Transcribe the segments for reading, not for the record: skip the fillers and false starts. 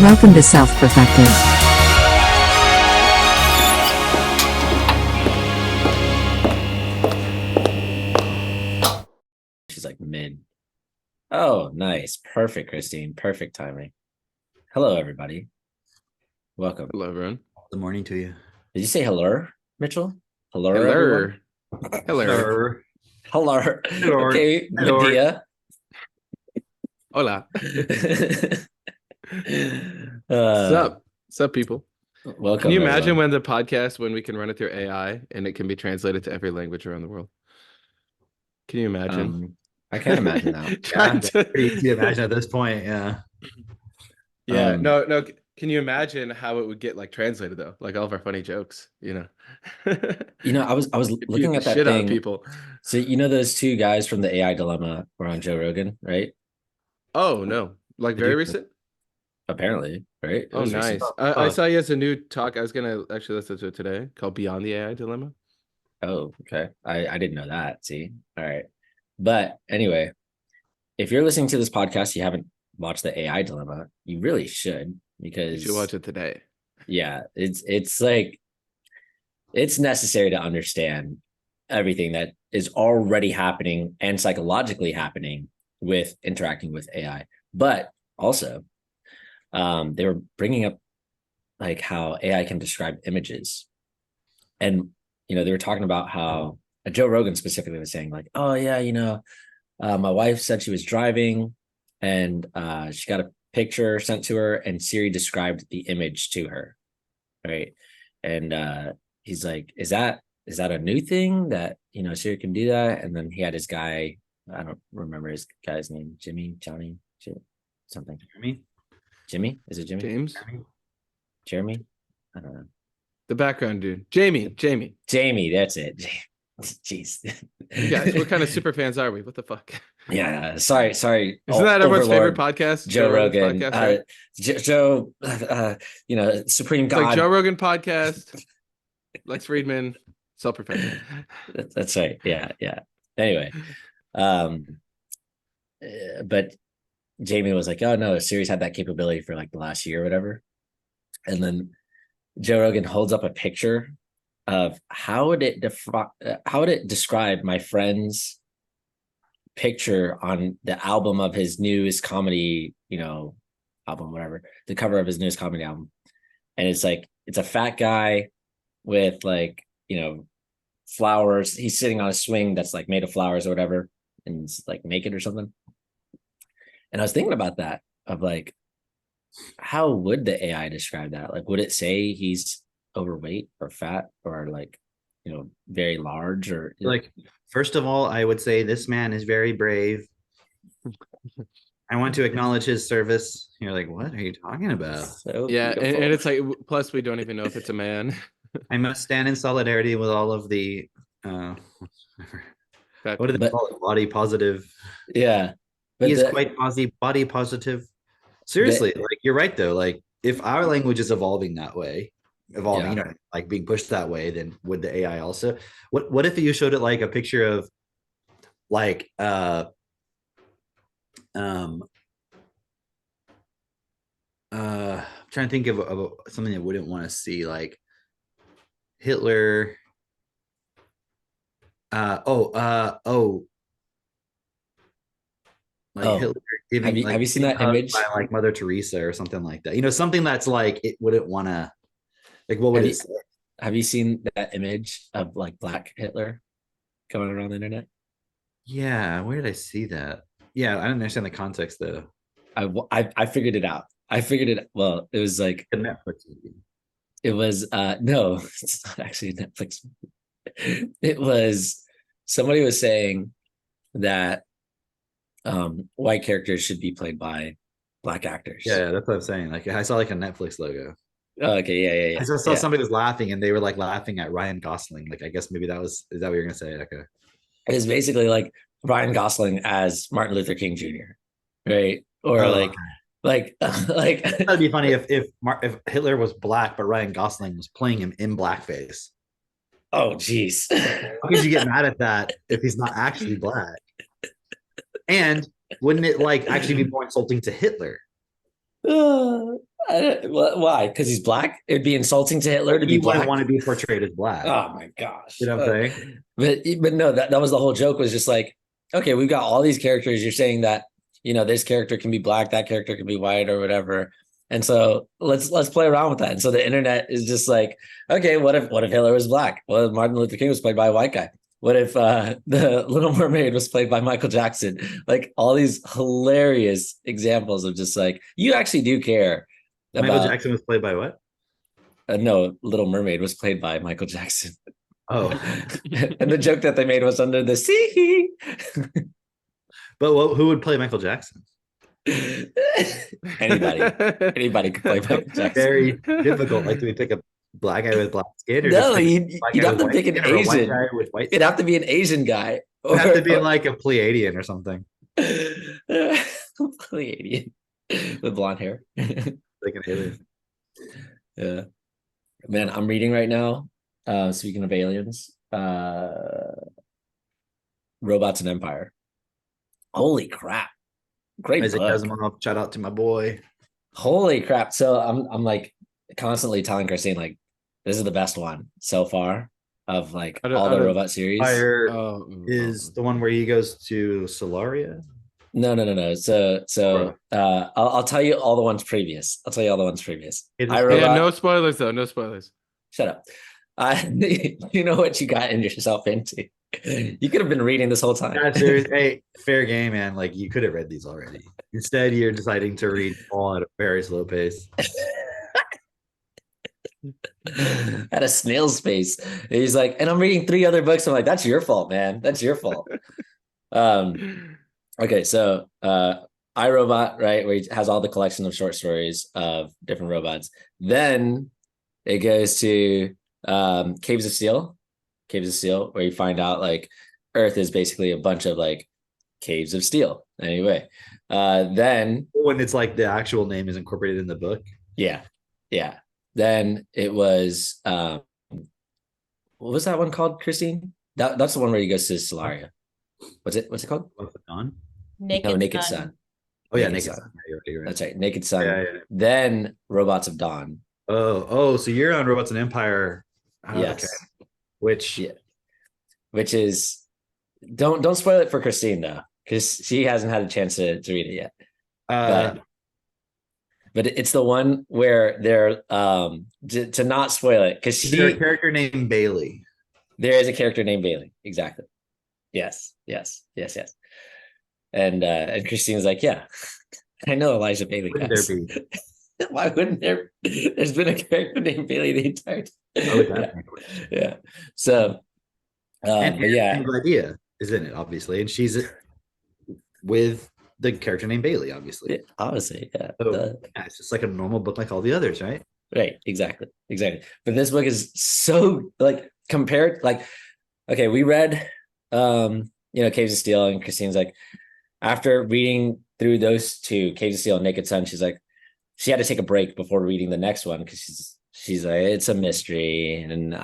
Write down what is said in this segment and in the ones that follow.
Welcome to Self-Perfected. She's like mid. Oh, nice. Perfect, Christine. Perfect timing. Hello, everybody. Welcome. Hello, everyone. Good morning to you. Did you say hello, Mitchell? Hello, Hello. everyone. Hello. Hello. Hello. Okay, Hello. Medea. Hola. uh, Sup, people? welcome. Can you imagine everyone. when the podcast, when we can run it through AI and it can be translated to every language around the world? Can you imagine? I can't imagine that. Trying to... Pretty easy to imagine at this point. Yeah. Yeah. No. Can you imagine how it would get like translated though? Like all of our funny jokes, I was looking at that shit out of thing. people. So those two guys from the AI Dilemma were on Joe Rogan, right? Oh no! Like very recent. Apparently, right? Oh, nice. I saw he has a new talk. I was gonna actually listen to it today called Beyond the AI Dilemma. Oh, okay. I didn't know that. See, all right. But anyway, if you're listening to this podcast, you haven't watched the AI Dilemma, you really should, because You should watch it today. Yeah, it's like it's necessary to understand everything that is already happening and psychologically happening with interacting with AI. But also, they were bringing up like how AI can describe images, and they were talking about how Joe Rogan specifically was saying like, oh yeah, my wife said she was driving and she got a picture sent to her and Siri described the image to her, right? And he's like, is that a new thing that Siri can do that? And then he had his guy, I don't remember his guy's name, Johnny, something. Jimmy? Is it Jimmy? James? Jeremy? I don't know. The background dude. Jamie, that's it. Jeez. You guys, what kind of super fans are we? What the fuck? Yeah, sorry. Isn't that everyone's favorite podcast? Joe Rogan podcast, right? Joe, Supreme God. Like Joe Rogan podcast, Lex Friedman, Self-Perfected. That's right. Yeah. Anyway, but Jamie was like, oh no, Siri's had that capability for like the last year or whatever. And then Joe Rogan holds up a picture of how would it describe my friend's picture on the album of his newest comedy, album, whatever, the cover of his newest comedy album. And it's like, it's a fat guy with like, flowers. He's sitting on a swing that's like made of flowers or whatever, and it's like naked or something. And I was thinking about that, of like, how would the AI describe that? Like, would it say he's overweight or fat or like, very large? Or like, first of all, I would say this man is very brave. I want to acknowledge his service. You're like, what are you talking about? So yeah, and it's like, plus we don't even know if it's a man. I must stand in solidarity with all of the what do they call it? Body positive. Yeah. But he is quite body positive. Seriously, like you're right though. Like if our language is evolving, like being pushed that way, then would the AI also? What if you showed it like a picture of like I'm trying to think of something that wouldn't want to see, like Hitler. Hitler giving. Have you seen that image by like Mother Teresa or something like that? Something that's like it wouldn't want to. Like, what would it say? Have you seen that image of like Black Hitler going around the internet? Yeah, where did I see that? Yeah, I don't understand the context though. I figured it out. Well, it was like a Netflix movie. It was no, it's not actually a Netflix movie. It was, somebody was saying that white characters should be played by Black actors. Yeah, that's what I'm saying. Like I saw like a Netflix logo. Oh, okay, yeah. I saw somebody was laughing and they were like laughing at Ryan Gosling. Like I guess maybe is that what you're gonna say? Okay. It was basically like Ryan Gosling as Martin Luther King Jr., right? Or like that'd be funny if Hitler was Black but Ryan Gosling was playing him in blackface. Oh geez. How could you get mad at that if he's not actually Black? And wouldn't it like actually be more insulting to Hitler? Why? Because he's black? It'd be insulting to Hitler to He be black. wouldn't want to be portrayed as black. Oh my gosh. You know what I'm saying? But no, that was the whole joke, was just like, okay, we've got all these characters. You're saying that, this character can be black, that character can be white or whatever. And so let's play around with that. And so the internet is just like, okay, what if Hitler was black? What if Martin Luther King was played by a white guy? What if the Little Mermaid was played by Michael Jackson? Like, all these hilarious examples of just like, you actually do care Michael about. Jackson was played by what? No, Little Mermaid was played by Michael Jackson. Oh, And the joke that they made was under the sea. but who would play Michael Jackson? Anybody could play Michael Jackson. Very difficult. Like, do we pick a black guy with black skin? Or No, just pick a you'd black have guy to with white pick an skin, or a white Asian. guy with white It'd have to be an Asian guy. It'd have to be like a Pleiadian or something. Pleiadian with blonde hair. Like an alien. Yeah. Man, I'm reading right now. Speaking of aliens, Robots and Empire. Holy crap. Great Isaac book. Asimov, shout out to my boy. Holy crap. So I'm like constantly telling Christine, like, this is the best one so far of like all the robot series. Fire is the one where he goes to Solaria. No. So I'll tell you all the ones previous. I'll tell you all the ones previous. Yeah, no spoilers though. No spoilers. Shut up. You know what you got yourself into. You could have been reading this whole time. Hey, fair game, man. Like, you could have read these already. Instead, you're deciding to read all at a very slow pace. At a snail's pace. He's like, and I'm reading 3 other books. I'm like, that's your fault, man. That's your fault. Okay, so iRobot, right, where he has all the collection of short stories of different robots. Then it goes to Caves of Steel, where you find out like Earth is basically a bunch of like caves of steel. Anyway, then when it's like the actual name is incorporated in the book. Yeah. Then it was what was that one called, Christine? That's the one where he goes to Solaria. What's it called? Dawn? Naked Sun. Oh yeah, Naked Sun. You're right. That's right, Naked Sun. Yeah. Then Robots of Dawn. Oh, so you're on Robots and Empire. Yes. Okay. Which is don't spoil it for Christine though, because she hasn't had a chance to read it yet. But it's the one where they're to not spoil it, because there's a character named Bailey. There is a character named Bailey. Exactly. Yes. And Christine's like, yeah, I know Elijah Bailey. Wouldn't there be? Why wouldn't there? There's been a character named Bailey the entire time. Yeah. So, and but yeah, idea is in it, obviously, and she's with the character named Bailey, obviously. Obviously, yeah. So, it's just like a normal book, like all the others, right? Right. Exactly. But this book is so like compared. Like, okay, we read, Caves of Steel, and Christine's like, after reading through those 2, Caves of Steel and Naked Sun, she's like, she had to take a break before reading the next one because she's like, it's a mystery, and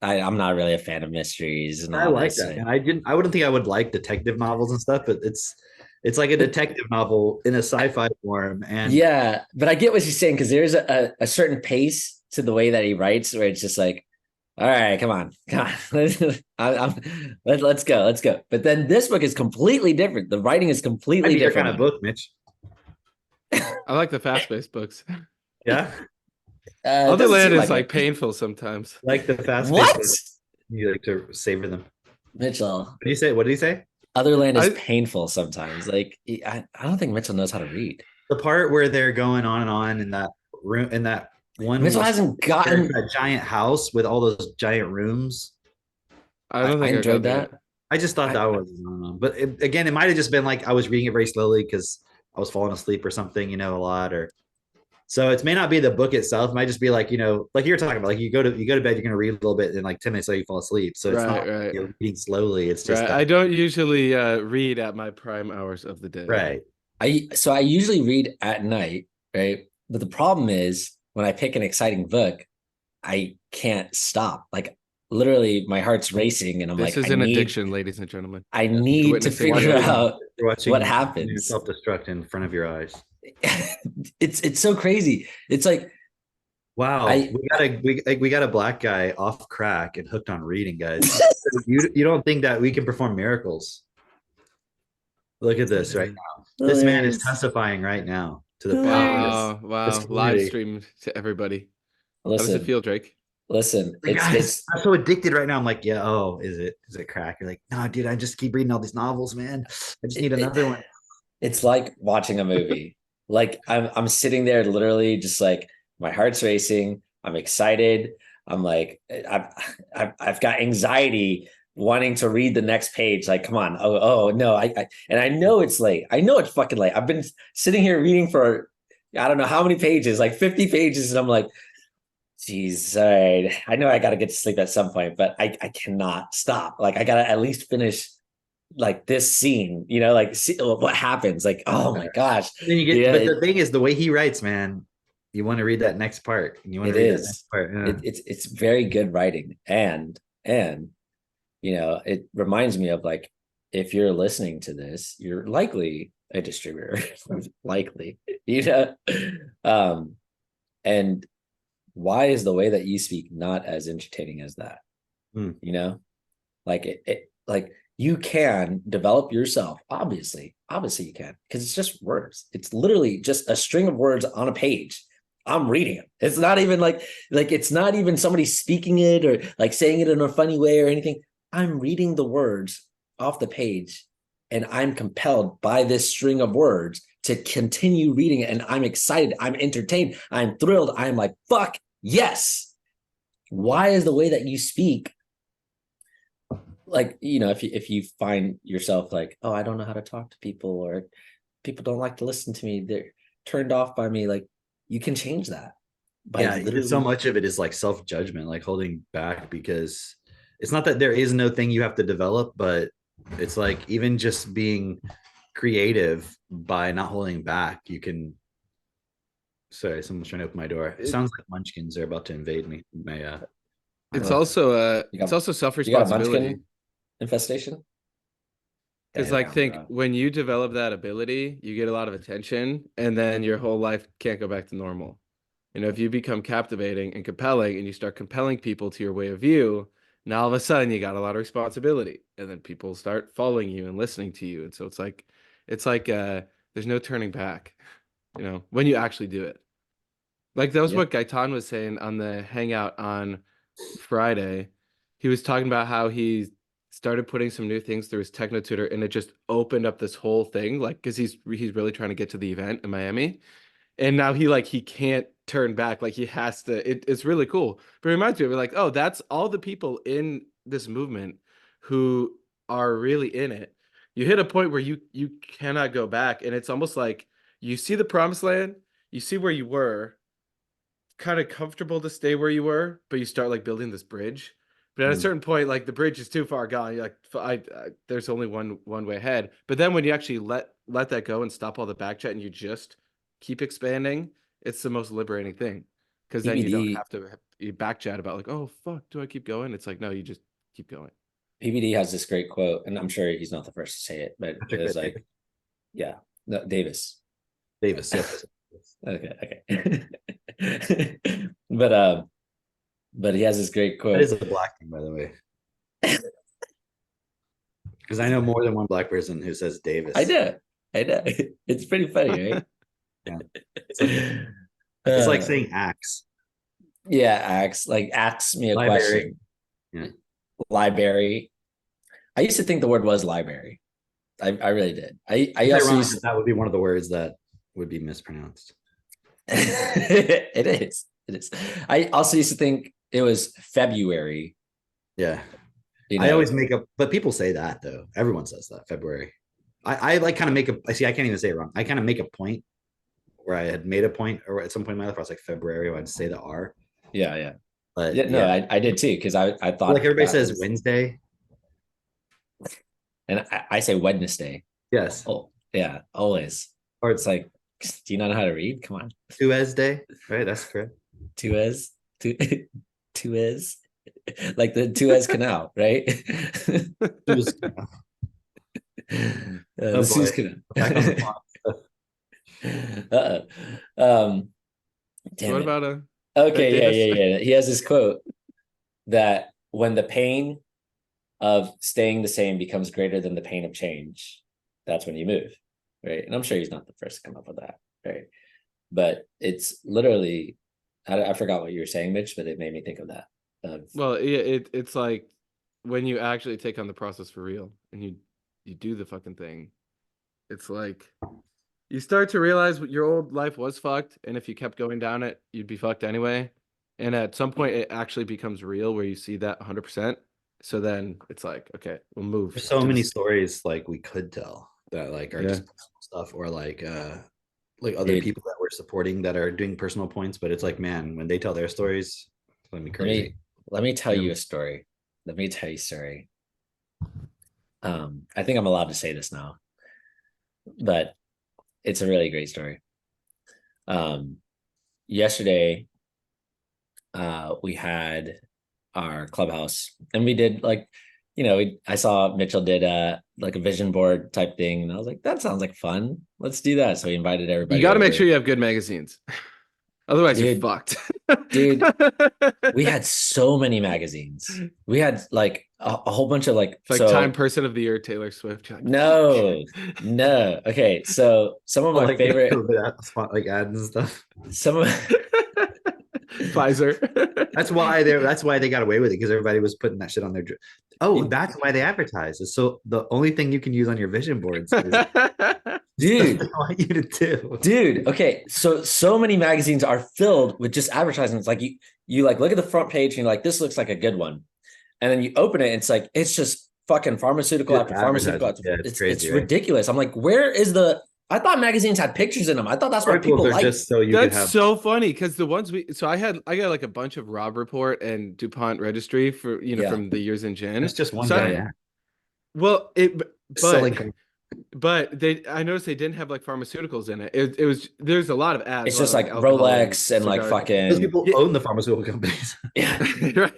I'm not really a fan of mysteries. And I like that. And I wouldn't think I would like detective novels and stuff, but it's like a detective novel in a sci-fi form. And yeah, but I get what she's saying, because there's a certain pace to the way that he writes where it's just like, all right, come on. Let's go. But then this book is completely different. The writing is completely different. Kind of book, Mitch. I like the fast-paced books. Yeah. Otherland is like painful sometimes. Like the fast-paced what? books. You like to savor them. Mitchell. What did he say? Otherland is painful sometimes. Like, I don't think Mitchell knows how to read. The part where they're going on and on in that room, in that one. Mitchell hasn't gotten a giant house with all those giant rooms. I don't think I enjoyed that. I just thought that was, but again, it might have just been like I was reading it very slowly because I was falling asleep or something, a lot, or so it may not be the book itself. It might just be like, like you're talking about, like you go to bed, you're going to read a little bit, and like 10 minutes later you fall asleep. So it's not reading slowly. It's just I don't usually read at my prime hours of the day. Right. I usually read at night, right? But the problem is when I pick an exciting book, I can't stop. Like, literally my heart's racing, and I'm like, this is an addiction, ladies and gentlemen. I need to figure out what happens. Self-destruct in front of your eyes. it's so crazy. It's like Wow, I we got a black guy off crack and hooked on reading, guys. You don't think that we can perform miracles? Look at this right now. This man is hilarious. testifying right now to the power of Hilarious. Wow, this wow. Live community. stream to everybody. How does it Listen, feel, Drake? listen. Like, guys, It's I'm so addicted right now. I'm like, yeah, oh, is it crack? You're like, no, dude, I just keep reading all these novels, man. I just need it, another one. it's like watching a movie. Like I'm sitting there literally just like my heart's racing. I'm excited. I'm like I've got anxiety wanting to read the next page. Like, come on. Oh no. I and I know it's late. I know it's fucking late. I've been sitting here reading for I don't know how many pages, like 50 pages, and I'm like, geez, all right. I know I gotta get to sleep at some point, but I cannot stop. Like I gotta at least finish like this scene, like see what happens. Like, oh my gosh. And then you get, Yeah, but the thing is, the way he writes, man, you want to read that next part, and you want it to read that is. next part. Yeah. It's very good writing. And it reminds me of like if you're listening to this, you're likely a distributor. Likely, Um, and why is the way that you speak not as entertaining as that? Hmm. Like like you can develop yourself, obviously you can, because it's just words. It's literally just a string of words on a page. I'm reading it. It's not even like it's not even somebody speaking it or like saying it in a funny way or anything. I'm reading the words off the page, and I'm compelled by this string of words to continue reading it, and I'm excited, I'm entertained, I'm thrilled, I'm like, fuck yes. Why is the way that you speak like, if you find yourself like, oh, I don't know how to talk to people, or people don't like to listen to me, they're turned off by me, like you can change that by Yeah, literally so much of it is like self-judgment, like holding back, because it's not that there is no thing you have to develop, but it's like even just being creative by not holding back, you can. Sorry, someone's trying to open my door. It sounds like munchkins are about to invade me. It's Uh, also you it's got also you got a self-responsibility. munchkin infestation. Because like think when you develop that ability, you get a lot of attention, and then your whole life can't go back to normal. If you become captivating and compelling and you start compelling people to your way of view, now all of a sudden you got a lot of responsibility. And then people start following you and listening to you. And so it's like there's no turning back, when you actually do it. Like that was Yeah. what Gaitan was saying on the hangout on Friday. He was talking about how he started putting some new things through his techno tutor, and it just opened up this whole thing, like because he's really trying to get to the event in Miami, and now he can't turn back, like he has to. It's really cool, but it reminds me of like, oh, that's all the people in this movement who are really in it. You hit a point where you cannot go back, and it's almost like you see the promised land, you see where you were, kind of comfortable to stay where you were, but you start like building this bridge. But at a certain point, like the bridge is too far gone. You're like, there's only one way ahead. But then when you actually let that go and stop all the back chat and you just keep expanding, it's the most liberating thing. Because then you don't PBD have to you back chat about like, oh fuck, do I keep going? It's like, no, you just keep going. PBD has this great quote, and I'm sure he's not the first to say it, but it was like, yeah, no, Davis. Yes. Okay. But he has this great quote. That is a black thing, by the way. Because I know more than one black person who says Davis. I know. It's pretty funny, right? Yeah. It's like saying axe. Yeah, axe. Like ask me a Library. question. Yeah. Library. I used to think the word was library. I really did. I It's also ironic that would be one of the words that would be mispronounced. It is. I also used to think it was February. Yeah. I always make up, but people say that though. Everyone says that February. I like kind of make I can't even say it wrong. I kind of make a point where I had made a point, or at some point in my life, I was like February, where I'd say the R. Yeah. But yeah, no, I did too, because I thought like everybody says Wednesday. And I say Wednesday. Yes. Oh, yeah, always. Or it's like, do you not know how to read? Come on. Tuesday, right? That's correct. Tues. Like the Suez Canal, right? The Suez Canal. Uh-oh. Um, So damn what it. about Okay, yeah, Davis? yeah, yeah. He has this quote that when the pain of staying the same becomes greater than the pain of change, that's when you move, right? And I'm sure he's not the first to come up with that, right? But it's literally, I forgot what you were saying, Mitch, but it made me think of that. Well, it's like when you actually take on the process for real and you do the fucking thing. It's like you start to realize what your old life was fucked, and if you kept going down it, you'd be fucked anyway. And at some point, it actually becomes real where you see that 100%. So then it's like, okay, we'll move. There's so to many this. stories like we could tell that like are Yeah. just personal stuff, or like other Dude, people that we're supporting that are doing personal points, but it's like, man, when they tell their stories, it's gonna be let crazy. me let me tell Yeah. you a story. Let me tell you a story. I think I'm allowed to say this now, but it's a really great story. Yesterday, we had our clubhouse and we did like, I saw Mitchell did like a vision board type thing, and I was like, that sounds like fun. Let's do that. So we invited You everybody got to make over. sure you have good magazines. Otherwise, you're Dude, fucked. dude, we had so many magazines. We had like a whole bunch of like, It's like so Time Person of the Year, Taylor Swift. You're like, no, fuck. no. Okay, so some of Oh, my like favorite, spot like ads and stuff. some of Pfizer. That's why they got away with it, because everybody was putting that shit on their. Oh, that's why they advertise. So the only thing you can use on your vision boards is stuff they dude, want you to do. dude. Okay, so many magazines are filled with just advertisements. Like you like look at the front page and you're like, this looks like a good one, and then you open it, and it's like it's just fucking pharmaceutical Just after pharmaceutical. advertising. Yeah, it's It's crazy, right? ridiculous. I'm like, where is the? I thought magazines had pictures in them. I thought that's what Articles people are liked. just so you could That's have. so funny because the ones I got like a bunch of Rob Report and DuPont Registry for Yeah, from the years in gin. That's just one So yeah, guy. yeah. well Selling. but I noticed they didn't have like pharmaceuticals in it. It was there's a lot of ads, It's a lot just of like like alcohol and Rolex and like cigars. Those fucking people Yeah. own the pharmaceutical companies. yeah. Right.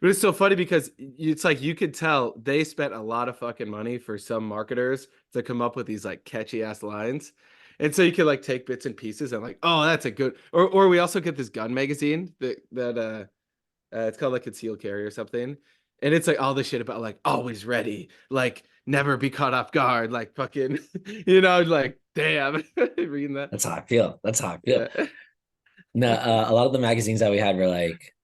But it's so funny because it's like you could tell they spent a lot of fucking money for some marketers to come up with these like catchy ass lines. And so you could like take bits and pieces and like, oh, that's a good or we also get this gun magazine that it's called like Concealed Carry or something. And it's like all this shit about like always ready, like never be caught off guard, like fucking, like damn, reading that. That's how I feel. That's how I feel. Yeah. No, a lot of the magazines that we had were like,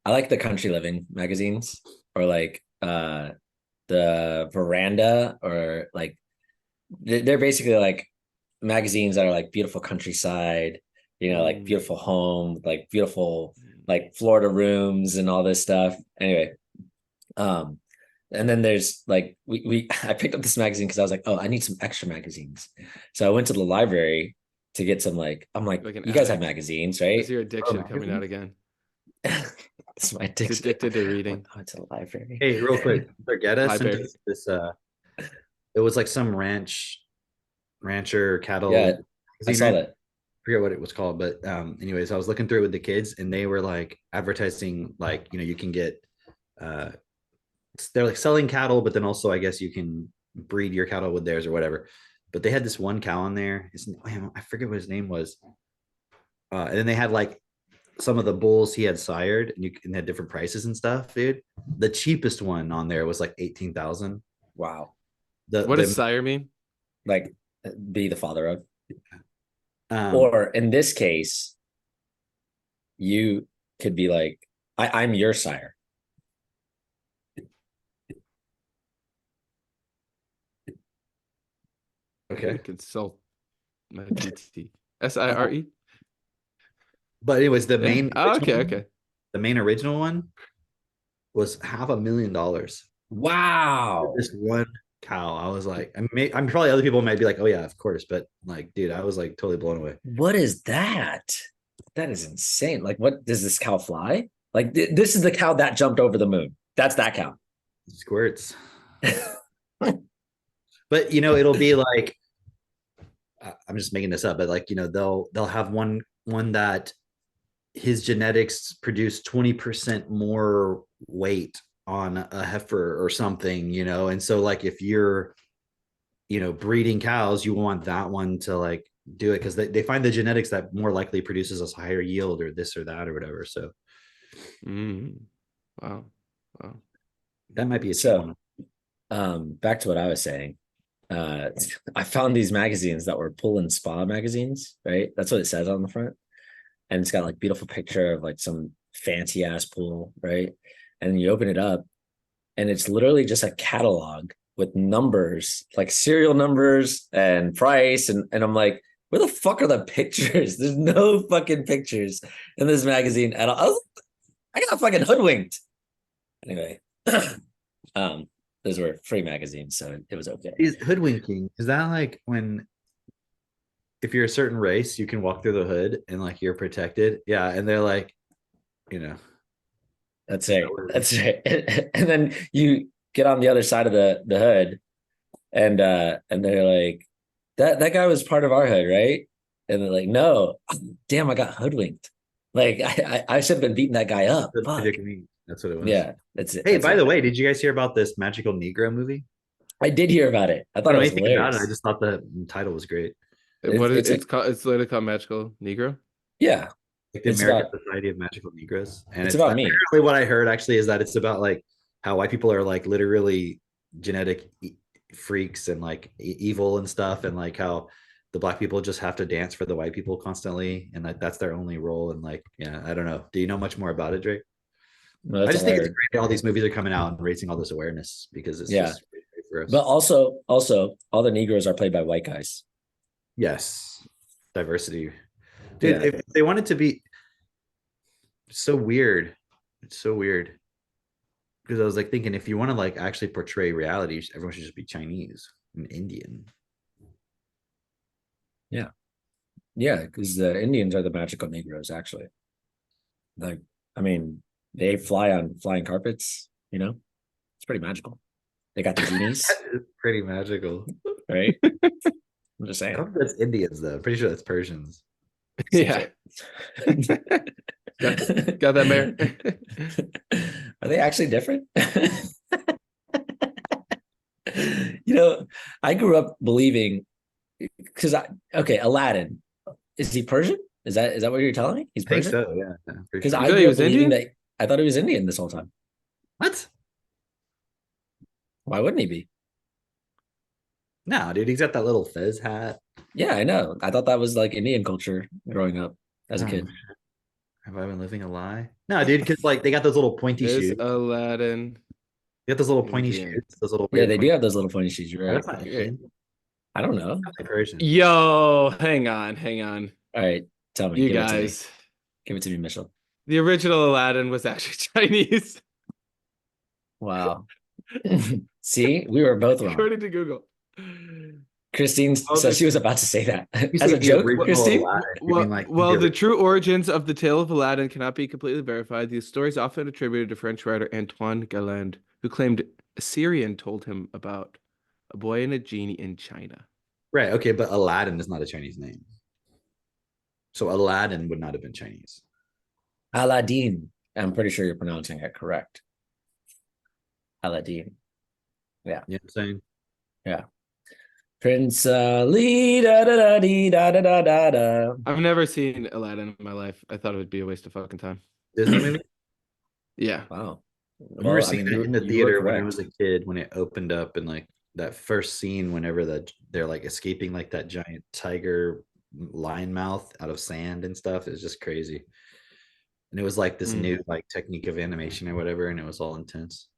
I like the country living magazines, or like the Veranda, or like they're basically like magazines that are like beautiful countryside, like beautiful home, like beautiful like Florida rooms and all this stuff. Anyway, um, and then there's like we I picked up this magazine because I was like, oh, I need some extra magazines. So I went to the library to get some like, I'm like, Like an you guys have addict. magazines, Is right? your addiction Oh, coming out again? It's my He's addiction. addicted to reading. I went to the library. Hey, real quick, Forgetta sent Library. us this. It was like some rancher cattle. Yeah, I magazine, saw right? that. I forget what it was called, but anyways, I was looking through it with the kids, and they were like advertising, like, you can get they're like selling cattle, but then also I guess you can breed your cattle with theirs or whatever. But they had this one cow on there. I forget what his name was. And then they had like some of the bulls he had sired, and had different prices and stuff, dude. The cheapest one on there was like 18,000. Wow. What does sire mean? Like be the father of, um, or in this case, you could be like, I'm your sire. okay. Consult my TT. SIRE. But anyways, the Yeah. main Oh, original okay. one- the main original one was $500,000. Wow. This one cow. I was like, I'm probably other people might be like, oh yeah, of course, but like, dude, I was like totally blown away. What is that? That is insane. Like, what does this cow fly? Like, this is the cow that jumped over the moon. That's that cow. Squirts. But it'll be like, I'm just making this up, but like, they'll have one that his genetics produce 20% more weight on a heifer or something, and so like if you're breeding cows, you want that one to like do it because they find the genetics that more likely produces us higher yield or this or that or whatever. So Wow. Wow. that might be a So, team. back to what I was saying. I found these magazines that were Pool and Spa magazines, right? That's what it says on the front. And it's got like beautiful picture of like some fancy ass pool, right? And you open it up and it's literally just a catalog with numbers, like serial numbers and price. And I'm like, where the fuck are the pictures? There's no fucking pictures in this magazine at all. I got fucking hoodwinked. Anyway, those were free magazines, so it was okay. Is hoodwinking, is that like when if you're a certain race, you can walk through the hood and like you're protected? Yeah, and they're like, you know, That's right. That's right. And then you get on the other side of the hood, and they're like, that guy was part of our hood, right? And they're like, no, damn, I got hoodwinked. Like I should have been beating that guy up. Fuck. That's what it was. Yeah, that's it. Hey, That's by it. the way, did you guys hear about this Magical Negro movie? I did hear about it. I I thought don't it know was anything about it. I hilarious. just thought the title was great. What is It's it's called? It's literally called Magical Negro. yeah, Like the it's American about Society of Magical Negroes. And it's it's about me. apparently what I heard actually is that it's about like how white people are like literally genetic freaks and like evil and stuff, and like how the black people just have to dance for the white people constantly, and like that's their only role. And like, yeah, I don't know. Do you know much more about it, Drake? No, I that's just all I think it's heard. great that all these movies are coming out and raising all this awareness because it's Yeah. just great for us. But also all the Negroes are played by white guys. Yes, diversity, dude. Yeah. If they wanted to be so weird, it's so weird because I was like thinking if you want to like actually portray reality, everyone should just be Chinese and Indian. Yeah, because the Indians are the magical Negroes, actually. Like, I mean, they fly on flying carpets, you know? It's pretty magical. They got the genies, It's pretty magical. right? I'm just I saying. don't think that's Indians though. I'm pretty sure that's Persians. Yeah. Got that, Mayor? Are they actually different? You know, I grew up believing because Aladdin, is he Persian? Is that what you're telling me? He's I think Persian? so. Yeah. Yeah, pretty Because sure. I thought he grew up was believing Indian? that I thought he was Indian this whole time. What? Why wouldn't he be? No, dude, he's got that little fez hat. Yeah, I know. I thought that was like Indian culture growing up as a Oh, kid. have I been living a lie? No, dude, because like they got those little pointy There's shoes. Aladdin. They got those little pointy Indian. shoes. Those little Yeah, weird they do pointy- have those little pointy shoes. You're right. That's not Indian. I don't know. That's not Persian. Yo, hang on. All right, tell me. You Give it to me. guys. Give it to me, Mitchell. The original Aladdin was actually Chinese, Wow. See, we were both wrong. according to Google. Christine Oh, said the- she was about to say that You as say a the joke. original Christine, Aladdin, you mean like Well, the the true origins of the tale of Aladdin cannot be completely verified. The story is often attributed to French writer Antoine Galland, who claimed a Syrian told him about a boy and a genie in China. right? Okay, but Aladdin is not a Chinese name, so Aladdin would not have been Chinese. Aladdin. I'm pretty sure you're pronouncing it correct. Aladdin. You know what I'm saying? Prince Ali. Da da da dee, da da da da da. I've never seen Aladdin in my life. I thought it would be a waste of fucking time. Disney movie. Yeah. Wow. I remember seeing it in the you were theater when I correct. was a kid when it opened up, and like that first scene whenever they're like escaping like that giant tiger lion mouth out of sand and stuff. It was just crazy. And it was like this new like technique of animation or whatever, and it was all intense.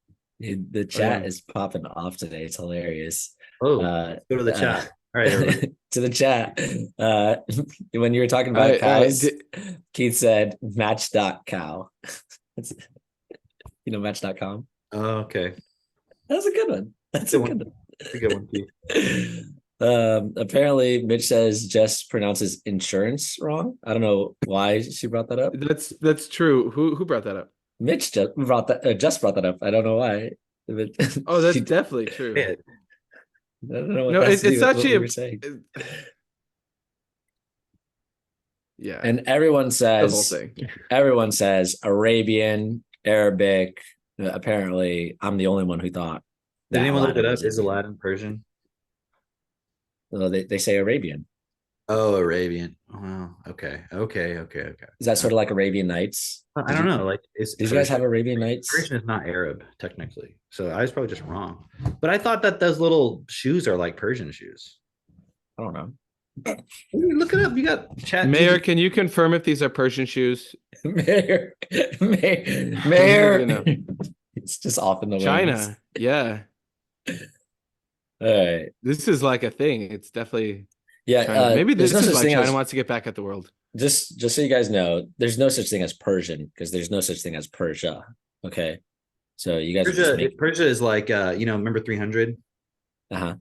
Dude, the chat yeah. is popping off today. It's hilarious. Oh, Uh, go to the chat. All right, everybody. to the chat. When you were talking I- about I cows, di- Keith said match.cow. You know match.com? Oh, okay. That's a good one. That's a good one. That's a good one, Keith. Apparently Mitch says Jess pronounces insurance wrong. I don't know why she brought that up. That's true. Who brought that up? Mitch just brought that up. I don't know why. But Oh, that's she- definitely true. Yeah. I don't know what No, that's it's to do with what actually we a- were saying. Yeah. And everyone the whole says thing. Arabian, Arabic. Apparently, I'm the only one who thought. Did that anyone look it Aladdin up? was Is Indian. Aladdin Persian? Well, they say Arabian. Oh, Arabian. Oh, wow. Okay. Is that sort of like Arabian Nights? I don't know. Like, is Did you guys have Persian? Arabian Nights? Persian is not Arab technically, so I was probably just wrong. But I thought that those little shoes are like Persian shoes. I don't know. Look it up. You got chat. Mayor, can you confirm if these are Persian shoes? Mayor, You Mayor. know. It's just off in the wings. China. Yeah. All right. This is like a thing. It's definitely Yeah. China. Maybe there's this no is such why thing China as wants to get back at the world. just so you guys know, there's no such thing as Persian because there's no such thing as Persia. Okay. So you guys are just making Persia is like remember 300, uh-huh.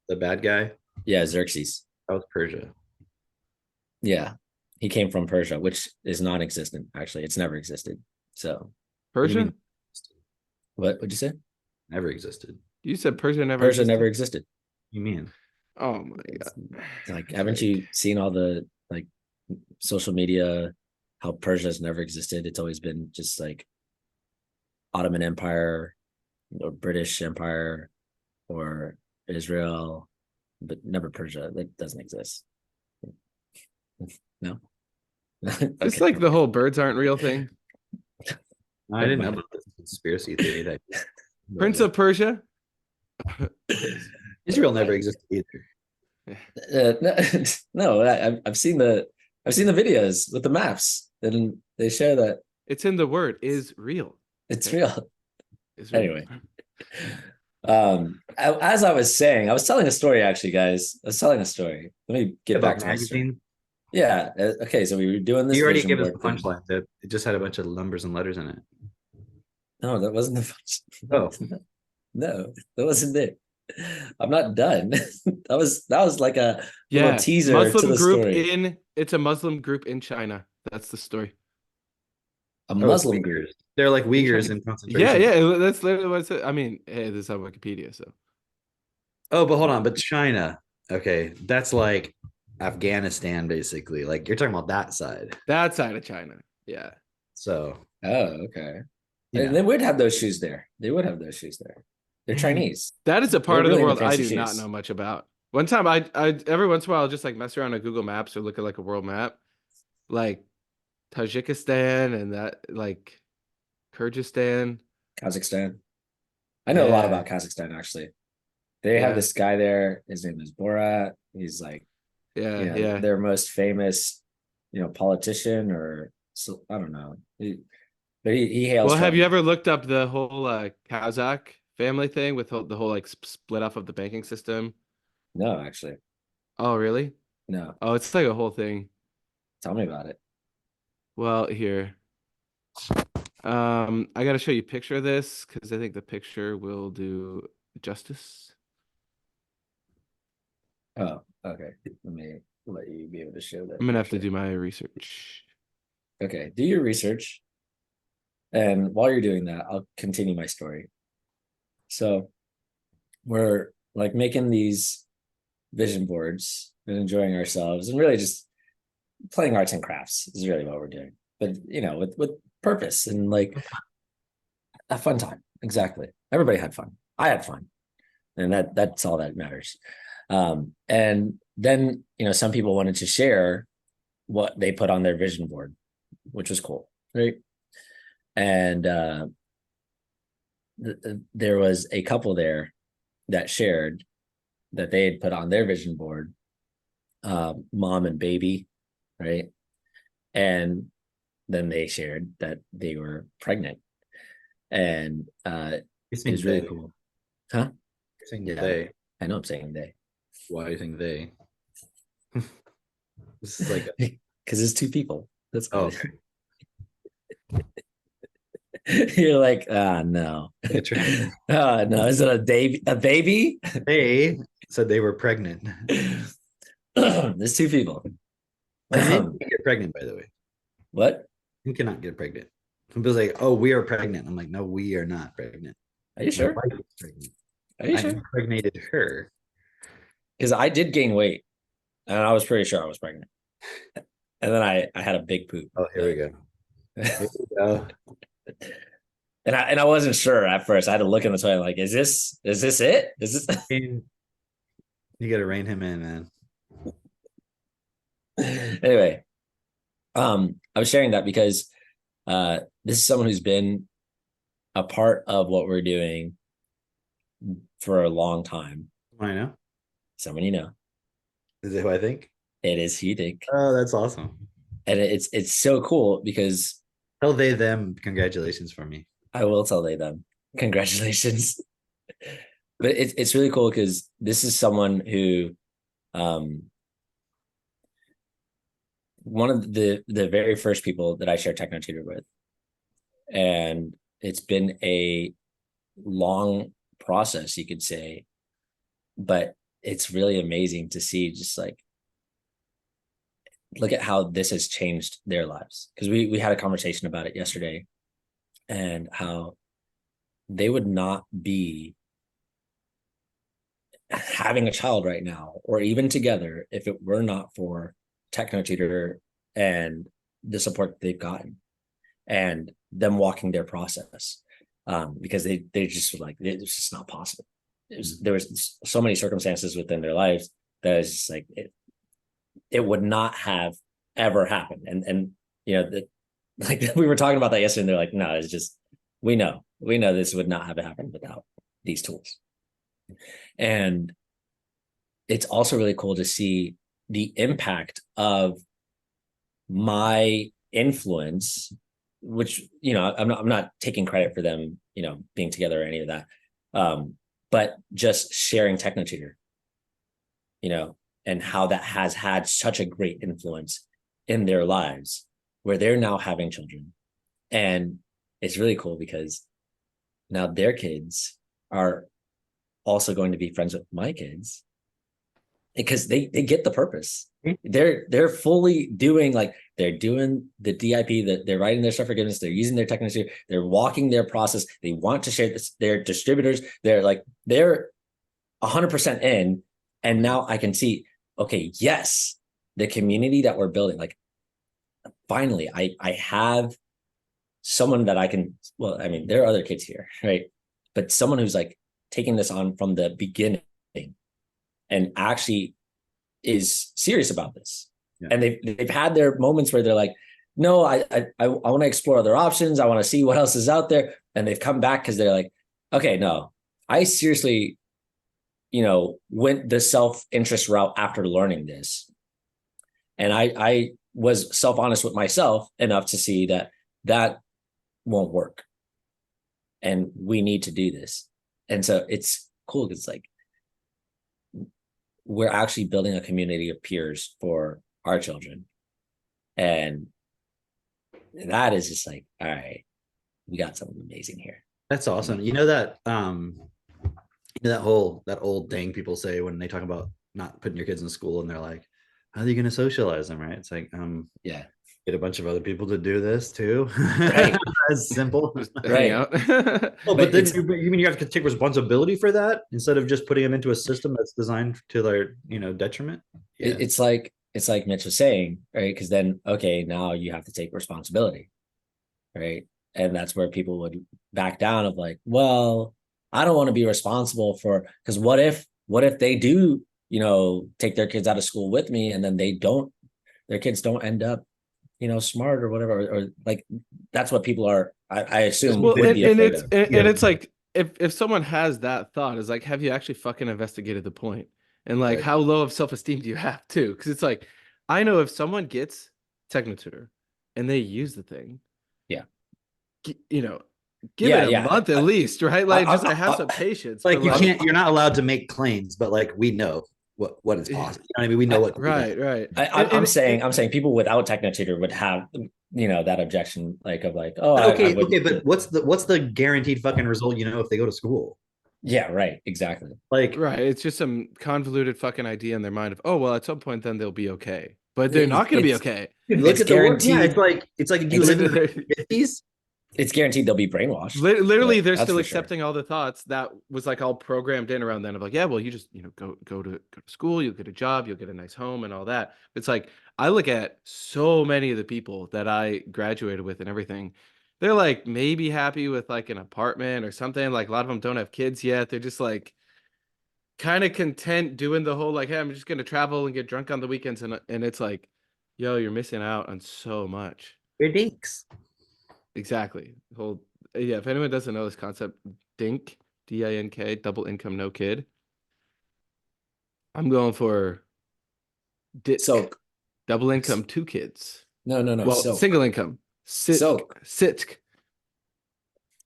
the bad guy? Yeah, Xerxes. That was Persia. Yeah. He came from Persia, which is non-existent, actually. It's never existed. So What do you Persia? mean? what would you say? Never existed. You said Persia never Persia existed? never existed. You mean? Oh my god. Like, haven't you seen all the like social media, how Persia's never existed? It's always been just like Ottoman Empire or British Empire or Israel, but never Persia. That doesn't exist. No. It's like the whole birds aren't real thing. I didn't know about this conspiracy theory that Prince of Persia? Israel never existed either. no, I've seen the videos with the maps, and they show that It's in the word is real. it's Okay. real. Is real. Anyway, as I was saying, I was telling a story actually, guys. I was telling a story. Let me get back to my story. magazine. Yeah. Okay. So we were doing this. You already vision gave us the board thing. punchline. That it just had a bunch of numbers and letters in it. No, that wasn't the. Oh. No, that wasn't it. I'm not done. that was like a Yeah. little teaser to Muslim the group story. it's a Muslim group in China. That's the story. A Muslim group. They're like Uyghurs in concentration. Yeah. That's literally what it said. I mean, hey, this is on Wikipedia, so Oh, but hold on. But China, okay, that's like Afghanistan, basically. Like you're talking about that side. that side of China. Yeah. So Oh, okay. you And know. they would have those shoes there. They would have those shoes there. They're Chinese. That is a part of really the into world I fancy do not shoes. know much about. One time I every once in a while I'll just like mess around on Google Maps or look at like a world map. Like Tajikistan and that like Kyrgyzstan. Kazakhstan. I know a lot Yeah. about Kazakhstan actually. They have Yeah. this guy there. His name is Borat. He's like, Yeah. their most famous, politician or so I don't know. But he hails. Well, have from- you ever looked up the whole Kazakh family thing with the whole like split off of the banking system? No, actually, Oh, really? no. Oh, it's like a whole thing. Tell me about it. Well, here. I gotta show you a picture of this because I think the picture will do justice. Oh, okay. Let me let you be able to show that. I'm gonna have to picture. do my research. Okay, do your research. And while you're doing that, I'll continue my story. So we're like making these vision boards and enjoying ourselves and really just playing arts and crafts is really what we're doing. But with purpose and like a fun time. Exactly. Everybody had fun. I had fun. And that's all that matters. And then some people wanted to share what they put on their vision board, which was cool, right? And there was a couple there that shared that they had put on their vision board, mom and baby, right? And then they shared that they were pregnant, and it was really cool. Huh? You're saying Yeah. they. I know I'm saying they. Why do you think they? This is like Because it's two people. That's oh, good. You're like, no. That's right. No, is it a baby? They said they were pregnant. There's two people. Men can get pregnant, by the way. What? You cannot get pregnant. Some people's like, oh, we are pregnant. I'm like, no, we are not pregnant. Are you My sure? wife is pregnant. Are you I sure? impregnated her. Because I did gain weight, and I was pretty sure I was pregnant. And then I had a big poop. Oh, here we go. Here we go. And I wasn't sure at first. I had to look in the toilet like, is this it? Is this? You got to rein him in, man. Anyway, I was sharing that because this is someone who's been a part of what we're doing for a long time. I know. Someone you know. Is it who I think? It is who you think. Oh, that's awesome. And it's so cool because Tell they them congratulations for me. I will tell they them. Congratulations. But it's really cool because this is someone who one of the very first people that I shared TechnoTutor with. And it's been a long process, you could say, but it's really amazing to see just like look at how this has changed their lives. Because we had a conversation about it yesterday and how they would not be having a child right now or even together if it were not for TechnoTutor and the support they've gotten and them walking their process. Because they just were like, it's just not possible. There was so many circumstances within their lives that is just like it would not have ever happened. And you know, like we were talking about that yesterday, and they're like, no, it's just we know this would not have happened without these tools. And it's also really cool to see the impact of my influence, which, you know, I'm not taking credit for them, you know, being together or any of that. But just sharing TechnoTutor, you know, and how that has had such a great influence in their lives where they're now having children. And it's really cool because now their kids are also going to be friends with my kids because they get the purpose. They're fully doing, like, they're doing the DIP, that they're writing their stuff forgiveness, they're using their technology, they're walking their process, they want to share this, their distributors, they're 100% in. And now I can see, okay, yes, the community that we're building, like, finally I have someone that I can, well, I mean, there are other kids here, right? But someone who's like taking this on from the beginning and actually is serious about this. Yeah. And they've had their moments where they're like, no, I want to explore other options. I want to see what else is out there. And they've come back because they're like, okay, no, I seriously, you know, went the self-interest route after learning this. And I was self-honest with myself enough to see that won't work. And we need to do this. And so it's cool because, like, we're actually building a community of peers for our children. And that is just like, all right, we got something amazing here. That's awesome. You know that that old thing people say when they talk about not putting your kids in school and they're like, how are you going to socialize them, right? It's like, yeah, get a bunch of other people to do this too. Right. As simple. Right. Well, but then you mean you have to take responsibility for that instead of just putting them into a system that's designed to their, you know, detriment? Yeah. It's like Mitch was saying, right? Because then, okay, now you have to take responsibility, right? And that's where people would back down of like, well, I don't want to be responsible for, because what if they do, you know, take their kids out of school with me and then their kids don't end up, you know, smart or whatever, or like, that's what people are, I assume. Well, and it's like, if someone has that thought, is like, have you actually fucking investigated the point? And like, right, how low of self-esteem do you have too? Because it's like, I know if someone gets TechnoTutor and they use the thing, yeah, you know, give it a month at least, right? Like, just have some patience. Like, you're not allowed to make claims, but like, we know what is possible. You know what I mean? We know what. Right. I'm saying people without TechnoTutor would have, you know, that objection, like, of like, oh, okay, but what's the guaranteed fucking result? You know, if they go to school. Yeah, right. Exactly. Like, right. It's just some convoluted fucking idea in their mind of, oh, well, at some point then they'll be okay, but they're not going to be okay. Look at the world. Yeah, it's like you live in the 50s. It's guaranteed they'll be brainwashed. Literally, they're still accepting all the thoughts that was like all programmed in around then of like, yeah, well, you just, you know, go to school, you'll get a job, you'll get a nice home and all that. It's like, I look at so many of the people that I graduated with and everything. They're like maybe happy with like an apartment or something. Like, a lot of them don't have kids yet. They're just like kind of content doing the whole like, hey, I'm just going to travel and get drunk on the weekends. And it's like, Yo, you're missing out on so much. You're dinks. Exactly. Whole yeah. If anyone doesn't know this concept, DINK, DINK, double income, no kid. I'm going for DITK, Silk. double income, two kids. No, Well, silk. single income. Silk. SITK.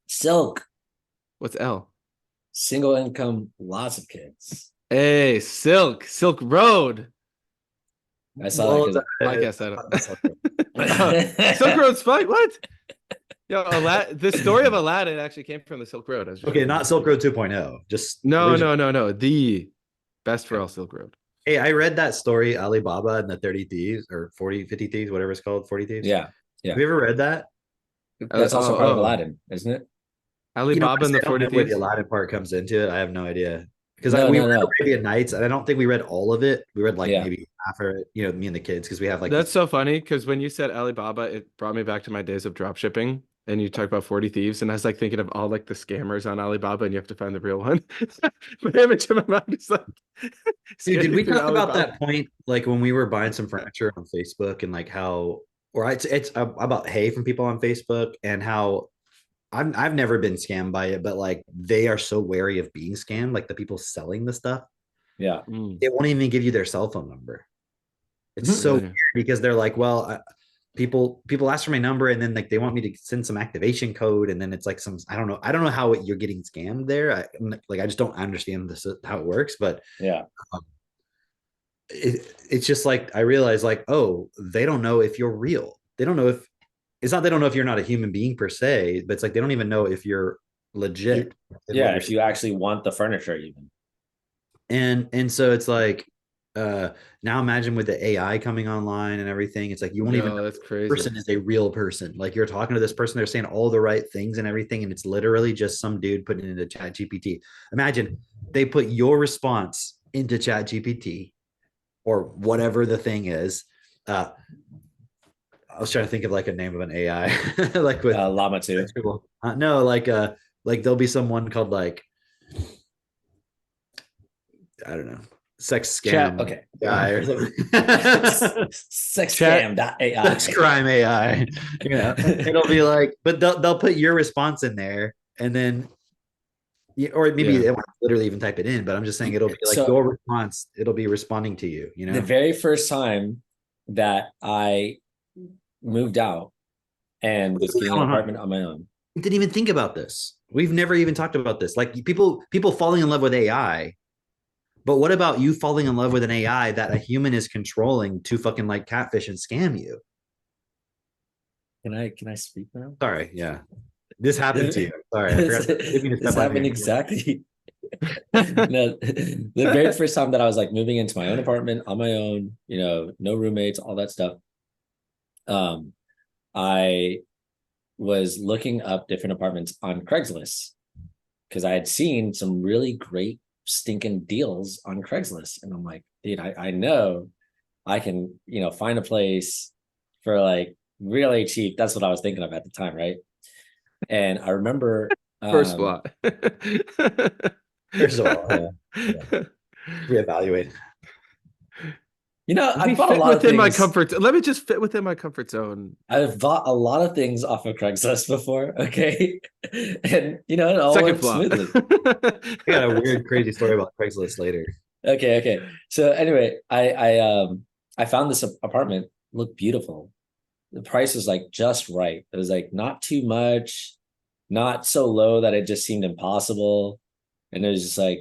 Silk. What's L? Single income, lots of kids. Hey, Silk Road. I saw that I guess I don't. because Silk Road Spike. What? Yo, the story of Aladdin actually came from the Silk Road. Okay, not Silk Road 2.0. Just No. original. The best for all Silk Road. Hey, I read that story, Alibaba and the 30 Thieves, or 40, 50 Thieves, whatever it's called, 40 Thieves. yeah, Have you ever read that? that's also part of Aladdin, isn't it? Alibaba and the I don't 40 know where Thieves. the Aladdin part comes into it. I have no idea. Because No, we no, read no. Arabian Nights, and I don't think we read all of it. We read like Yeah. maybe half of it, me and the kids, because we have like That's so funny because when you said Alibaba, it brought me back to my days of drop shipping. And you talk about 40 Thieves, and I was like thinking of all like the scammers on Alibaba, and you have to find the real one. My image in my mind is like, Dude, did we scanning through talk about Alibaba. that point like when we were buying some furniture on Facebook and like how, or it's about hay from people on Facebook and how I've never been scammed by it, but like they are so wary of being scammed, like the people selling the stuff, Yeah. they won't even give you their cell phone number. It's so Really? weird because they're like, well, people ask for my number and then like they want me to send some activation code and then it's like some I don't know how you're getting scammed there. I just don't understand this how it works, but Yeah. it's just like I realize like, oh, they don't know if you're real. They don't know if it's not they don't know if you're not a human being per se, but it's like they don't even know if you're legit. Yeah, if you actually want the furniture even. And so it's like now imagine with the AI coming online and everything, it's like you won't even know That's the crazy. person is a real person. Like you're talking to this person, they're saying all the right things and everything, and it's literally just some dude putting it into Chat GPT. Imagine they put your response into Chat GPT or whatever the thing is. I was trying to think of like a name of an AI, like with Llama 2. No, like there'll be someone called like I don't know, sex scam. Okay. AI or something. Sexcam.ai. Sex crime AI. It'll be like, but they'll put your response in there, and then, or maybe they won't literally even type it in. But I'm just saying it'll be like your response. It'll be responding to you. The very first time that I moved out and was getting an apartment on my own, we didn't even think about this. We've never even talked about this. Like people falling in love with AI. But what about you falling in love with an AI that a human is controlling to fucking like catfish and scam you? Can I speak now? Sorry, yeah. This happened to you. Sorry, I forgot. This happened exactly. No, the very first time that I was like moving into my own apartment on my own, no roommates, all that stuff. I was looking up different apartments on Craigslist because I had seen some really great stinking deals on Craigslist, and I'm like, dude, I know I can find a place for like really cheap. That's what I was thinking of at the time, right? And I remember first plot. First of all, reevaluate. I bought a lot of things my comfort. Let me just fit within my comfort zone. I've bought a lot of things off of Craigslist before, okay, and it all went smoothly. I got a weird, crazy story about Craigslist later. Okay. So anyway, I found this apartment, looked beautiful. The price was like just right. It was like not too much, not so low that it just seemed impossible, and it was just like,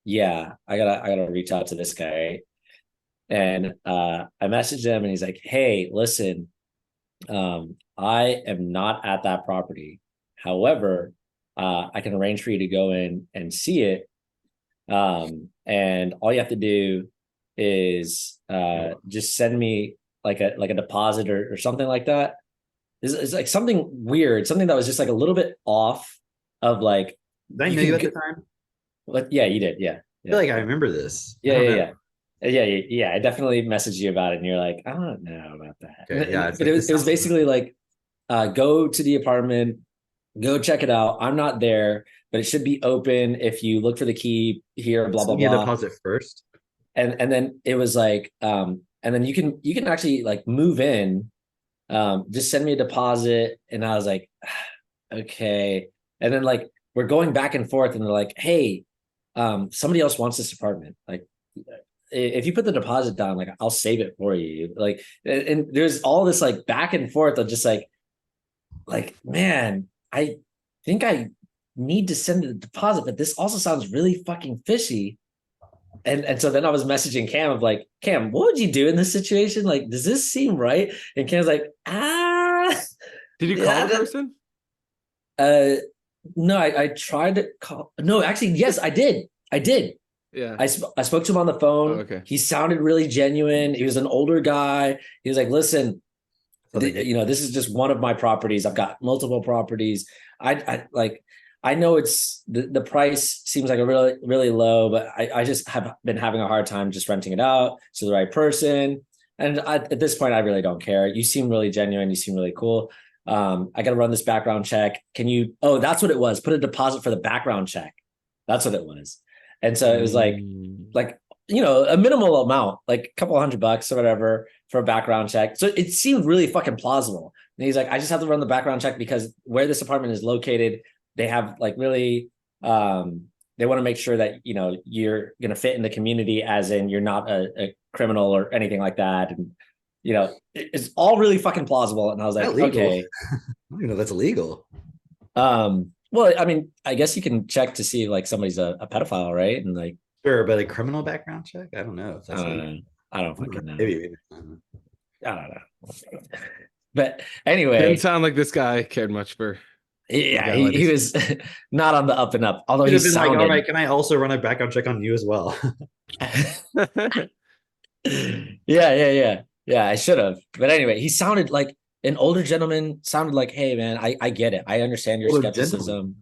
yeah, I gotta reach out to this guy. And I messaged him and he's like, hey, listen, I am not at that property. However, I can arrange for you to go in and see it. And all you have to do is just send me like a deposit or something like that. It's like something weird, something that was just like a little bit off of like. Did I know you at the time? Yeah, you did. Yeah. I feel like I remember this. Yeah. I definitely messaged you about it, and you're like, I don't know about that. Okay, yeah, but it was basically like, go to the apartment, go check it out. I'm not there, but it should be open if you look for the key here. Blah blah blah. You deposit first, and then it was like, and then you can actually like move in, just send me a deposit. And I was like, okay. And then like we're going back and forth, and they're like, hey, somebody else wants this apartment. Like, if you put the deposit down, like I'll save it for you. Like, and there's all this like back and forth of just like, man, I think I need to send the deposit, but this also sounds really fucking fishy. And so then I was messaging Cam of like, Cam, what would you do in this situation? Like, does this seem right? And Cam's like, Did you call yeah, the person? No, I tried to call. No, actually, yes, I did. Yeah. I spoke to him on the phone. Oh, okay. He sounded really genuine. He was an older guy. He was like, listen, this is just one of my properties. I've got multiple properties. I know it's the price seems like a really, really low, but I just have been having a hard time just renting it out to the right person. And at this point, I really don't care. You seem really genuine. You seem really cool. I got to run this background check. Can you? Oh, that's what it was. Put a deposit for the background check. That's what it was. And so it was like a minimal amount, like a couple $100 or whatever for a background check. So it seemed really fucking plausible. And he's like, I just have to run the background check because where this apartment is located, they have like really, they want to make sure that, you're going to fit in the community, as in you're not a criminal or anything like that. And, it's all really fucking plausible. And I was like, okay. I don't even know that's illegal. Well, I mean, I guess you can check to see like somebody's a pedophile, right? And like, sure, but a criminal background check? I don't know. If that's I don't fucking know. Maybe. I don't know. But anyway, Didn't sound like this guy cared much for. Yeah, he was not on the up and up. Although he's like, all right, can I also run a background check on you as well? Yeah. I should have. But anyway, he sounded like an older gentleman. Sounded like, hey man, I get it. I understand your skepticism.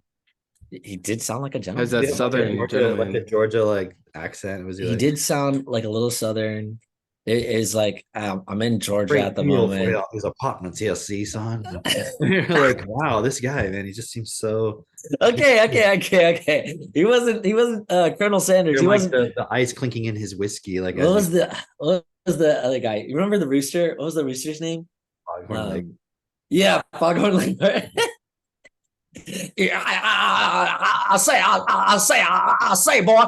He did sound like a gentleman. Has that southern gentleman, like the Georgia like accent? Was he did sound like a little southern. It is like I'm in Georgia at the moment. His apartments here, see, son. You're like, wow, this guy, man, he just seems so okay. He wasn't Colonel Sanders. He wasn't the ice clinking in his whiskey. Like, what was the other guy? You remember the rooster? What was the rooster's name? Foghorn Leghorn. Yeah, Foghorn Leghorn. Yeah, I'll say, boy.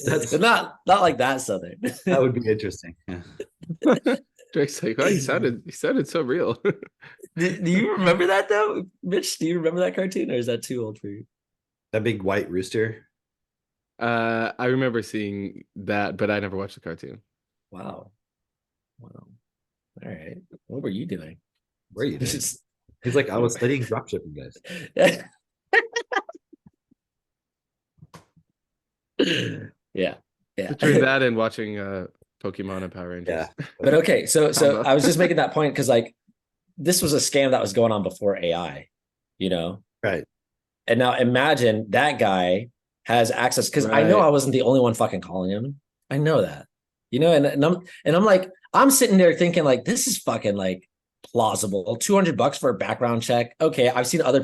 That's not like that southern. That would be interesting. Yeah. Drake's like, oh, he sounded so real. Do you remember that though, Mitch? Do you remember that cartoon, or is that too old for you? That big white rooster. I remember seeing that, but I never watched the cartoon. Wow. All right. What were you doing? Where are you doing? He's like, I was studying dropshipping, guys. Yeah. Between that and watching Pokemon and Power Rangers. Yeah. But okay, so I was just making that point because like this was a scam that was going on before AI, Right. And now imagine that guy has access, because I know I wasn't the only one fucking calling him. I know that, and I'm like, I'm sitting there thinking like, this is fucking like plausible. $200 for a background check. Okay, I've seen other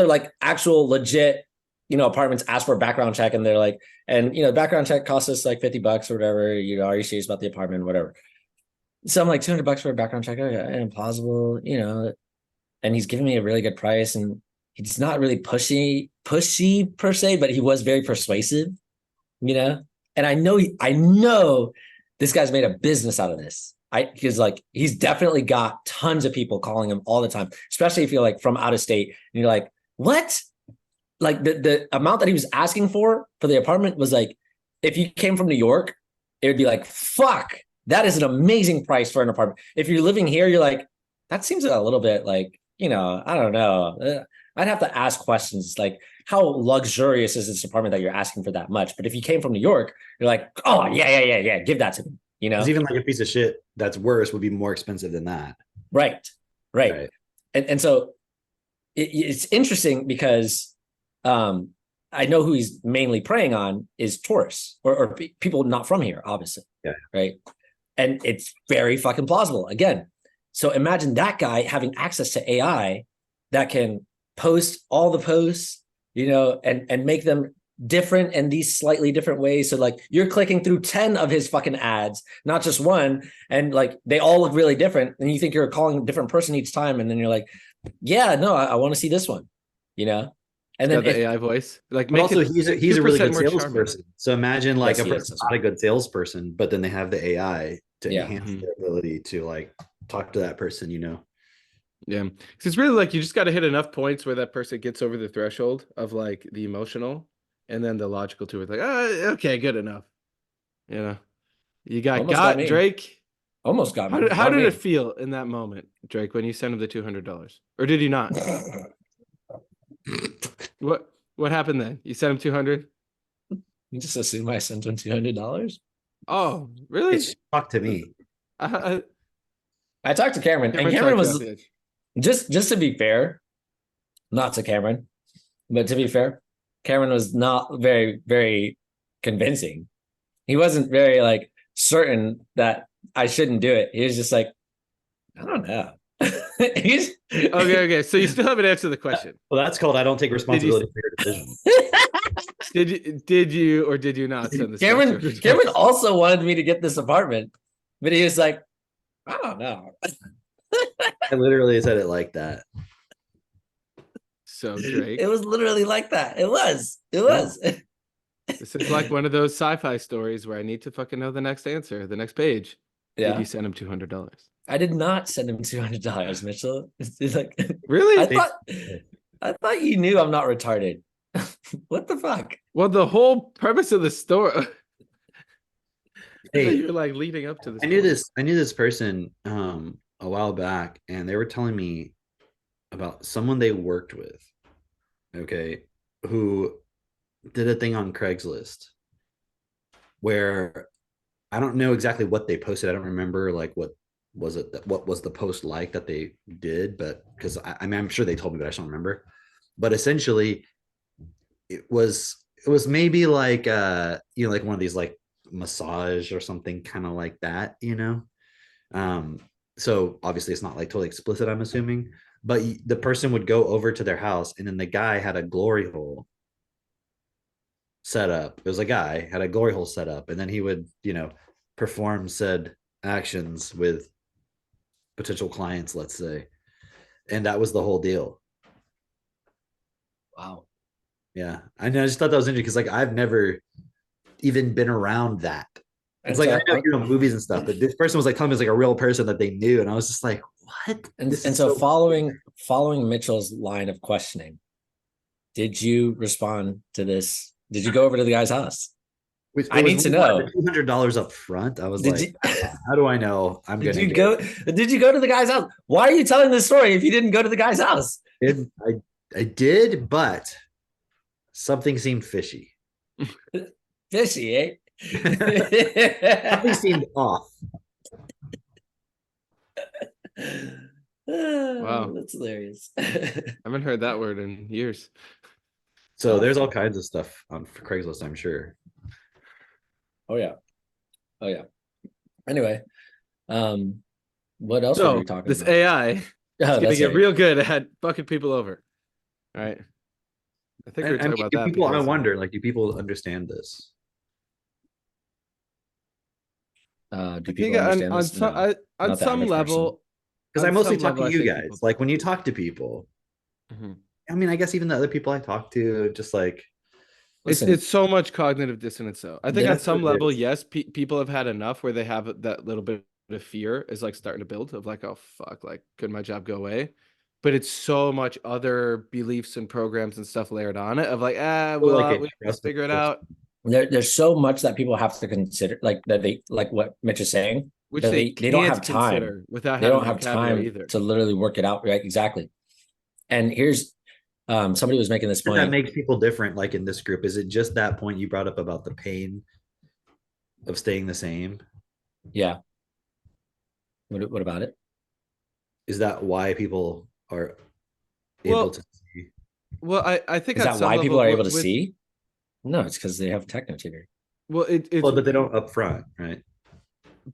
like actual legit, apartments ask for a background check, and they're like, and background check costs us like $50 or whatever. Are you serious about the apartment? Whatever. So I'm like, $200 for a background check, okay, impossible, and he's giving me a really good price, and he's not really pushy per se, but he was very persuasive, and I know this guy's made a business out of this. Because like he's definitely got tons of people calling him all the time, especially if you're like from out of state and you're like, what? Like the amount that he was asking for the apartment was like, if you came from New York, it would be like, fuck, that is an amazing price for an apartment. If you're living here, you're like, that seems a little bit like, I don't know. I'd have to ask questions like, how luxurious is this apartment that you're asking for that much? But if you came from New York, you're like, oh yeah, give that to me. Because even like a piece of shit that's worse would be more expensive than that. Right. And so it's interesting because I know who he's mainly preying on is tourists or people not from here, obviously. Yeah. Right. And it's very fucking plausible. Again, so imagine that guy having access to AI that can post all the posts, and make them different in these slightly different ways. So like you're clicking through 10 of his fucking ads, not just one, and like they all look really different. And you think you're calling a different person each time, and then you're like, yeah, no, I want to see this one, you know? And Got then the AI voice. Like But make also, it he's a really 2% good more charming. salesperson. So imagine like Yes, a he is. person's not a good salesperson, but then they have the AI to Yeah. enhance Mhm. their ability to like talk to that person, you know. Yeah. 'Cause it's really like you just got to hit enough points where that person gets over the threshold of like the emotional and then the logical too. It's like, okay, good enough. You know, you Almost got me. Drake. Almost got me. How Not did me. it feel in that moment, Drake, when you sent him the $200? Or did you not? What happened then? You sent him 200? You just assume I sent him $200. Oh, really? It's talk to me. Uh, I talked to Cameron, and Cameron Cameron talked was about it. just to be fair, not to Cameron, but to be fair, Cameron was not very, very convincing. He wasn't very like certain that I shouldn't do it. He was just like, I don't know. He's Okay. So you still haven't answered the question. Well, that's called I don't take responsibility for your decision. Did you or did you not send this? Cameron also wanted me to get this apartment, but he was like, I don't know. I literally said it like that. So Drake, It was literally like that. It was. this is like one of those sci-fi stories where I need to fucking know the next answer, the next page. Did Yeah. you send him $200? I did not send him $200, Mitchell. It's like Really? I thought you knew I'm not retarded. What the fuck? Well, the whole premise of the story. Hey, You're like leading up to this. I knew this person a while back, and they were telling me about someone they worked with, okay, who did a thing on Craigslist where I don't know exactly what they posted. I don't remember like what was the post like that they did, but because I mean I'm sure they told me, but I just don't remember. But essentially it was maybe like like one of these like massage or something kind of like that, so obviously it's not like totally explicit, I'm assuming, but the person would go over to their house, and then the guy had a glory hole set up. It was a guy had a glory hole set up, and then he would perform said actions with potential clients, let's say, and that was the whole deal. Wow. Yeah, I know. I just thought that was interesting because like I've never even been around that. It's like I know movies and stuff, but this person was like telling me it's like a real person that they knew, and I was just like, what? And so following Mitchell's line of questioning, did you respond to this? Did you go over to the guy's house? I need to know. $200 up front. I was how do I know I'm gonna go? Did you go to the guy's house? Why are you telling this story if you didn't go to the guy's house? I did, but something seemed fishy. Fishy, eh? Something seemed off. Wow, that's hilarious. I haven't heard that word in years. So there's all kinds of stuff on Craigslist, I'm sure. Oh yeah. Anyway, what else are we talking this about? AI is gonna get real good at fucking people over. All right. I think we're talking about that. People, I wonder, like, do people understand this? Do people understand this? On some level? Because I mostly talk to you guys. Like when you talk to people, I mean, I guess even the other people I talk to, just like, it's so much cognitive dissonance. So I think on some level, yes, people have had enough where they have that little bit of fear is like starting to build of like, oh fuck, like could my job go away? But it's so much other beliefs and programs and stuff layered on it of like, we'll figure it out. There's so much that people have to consider, like that they like what Mitch is saying, which they don't have time without they don't have time either to literally work it out, right? Exactly. And here's somebody was making this point that makes people different. Like in this group, is it just that point you brought up about the pain of staying the same? Yeah. What about it? Is that why people are able to see? Well, I think is that why people are able to see? No, it's because they have techno tutor. Well, but they don't up front, right?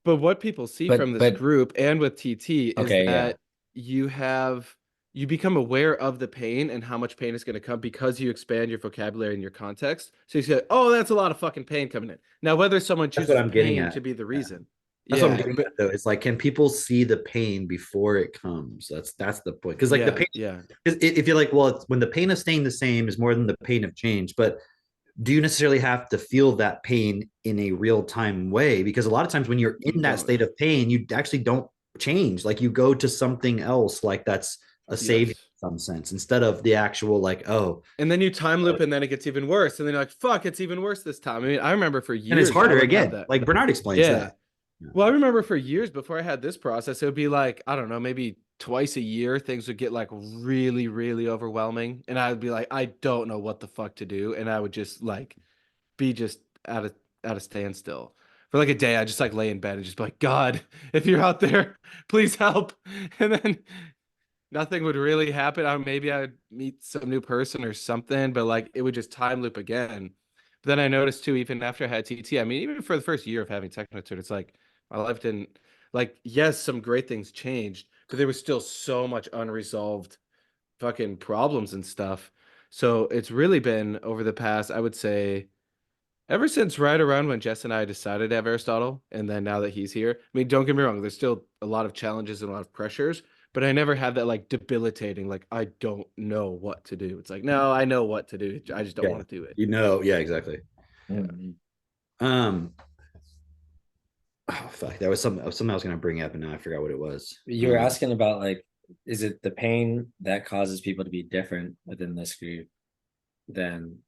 But what people see from this group and with TT is that you have you become aware of the pain and how much pain is going to come because you expand your vocabulary and your context. So you say, oh, that's a lot of fucking pain coming in. Now, whether someone That's what chooses I'm getting pain at. to be the Yeah. reason. That's what I'm Yeah, getting but at though. It's like, can people see the pain before it comes? That's the point. Because like the pain, yeah. if you're like, well, it's when the pain of staying the same is more than the pain of change, but do you necessarily have to feel that pain in a real time way? Because a lot of times when you're You in that don't. state of pain, you actually don't change. Like you go to something else, like that's a saving Yes. in some sense, instead of the actual like, oh, And then you time loop and then it gets even worse. And then you're like, fuck, it's even worse this time. I mean, I remember for and it's years I harder would have again. that. Like Bernard explains Yeah. that. Yeah. Well, I remember for years before I had this process, it would be like, I don't know, maybe twice a year, things would get like really, really overwhelming. And I would be like, I don't know what the fuck to do. And I would just like be just at a standstill. For like a day, I just like lay in bed and just be like, God, if you're out there, please help. And then nothing would really happen. Maybe I'd meet some new person or something, but like it would just time loop again. But then I noticed too, even after I had TT, I mean, even for the first year of having Technotude, it's like my life didn't like, yes, some great things changed, but there was still so much unresolved fucking problems and stuff. So it's really been over the past, I would say, ever since right around when Jess and I decided to have Aristotle, and then now that he's here, I mean, don't get me wrong, there's still a lot of challenges and a lot of pressures, but I never had that like debilitating, like, I don't know what to do. It's like, no, I know what to do. I just don't Yeah. want to do it. You know, yeah, exactly. Yeah. Um, oh fuck, that was something I was gonna bring up, and now I forgot what it was. You were asking about like, is it the pain that causes people to be different within this group than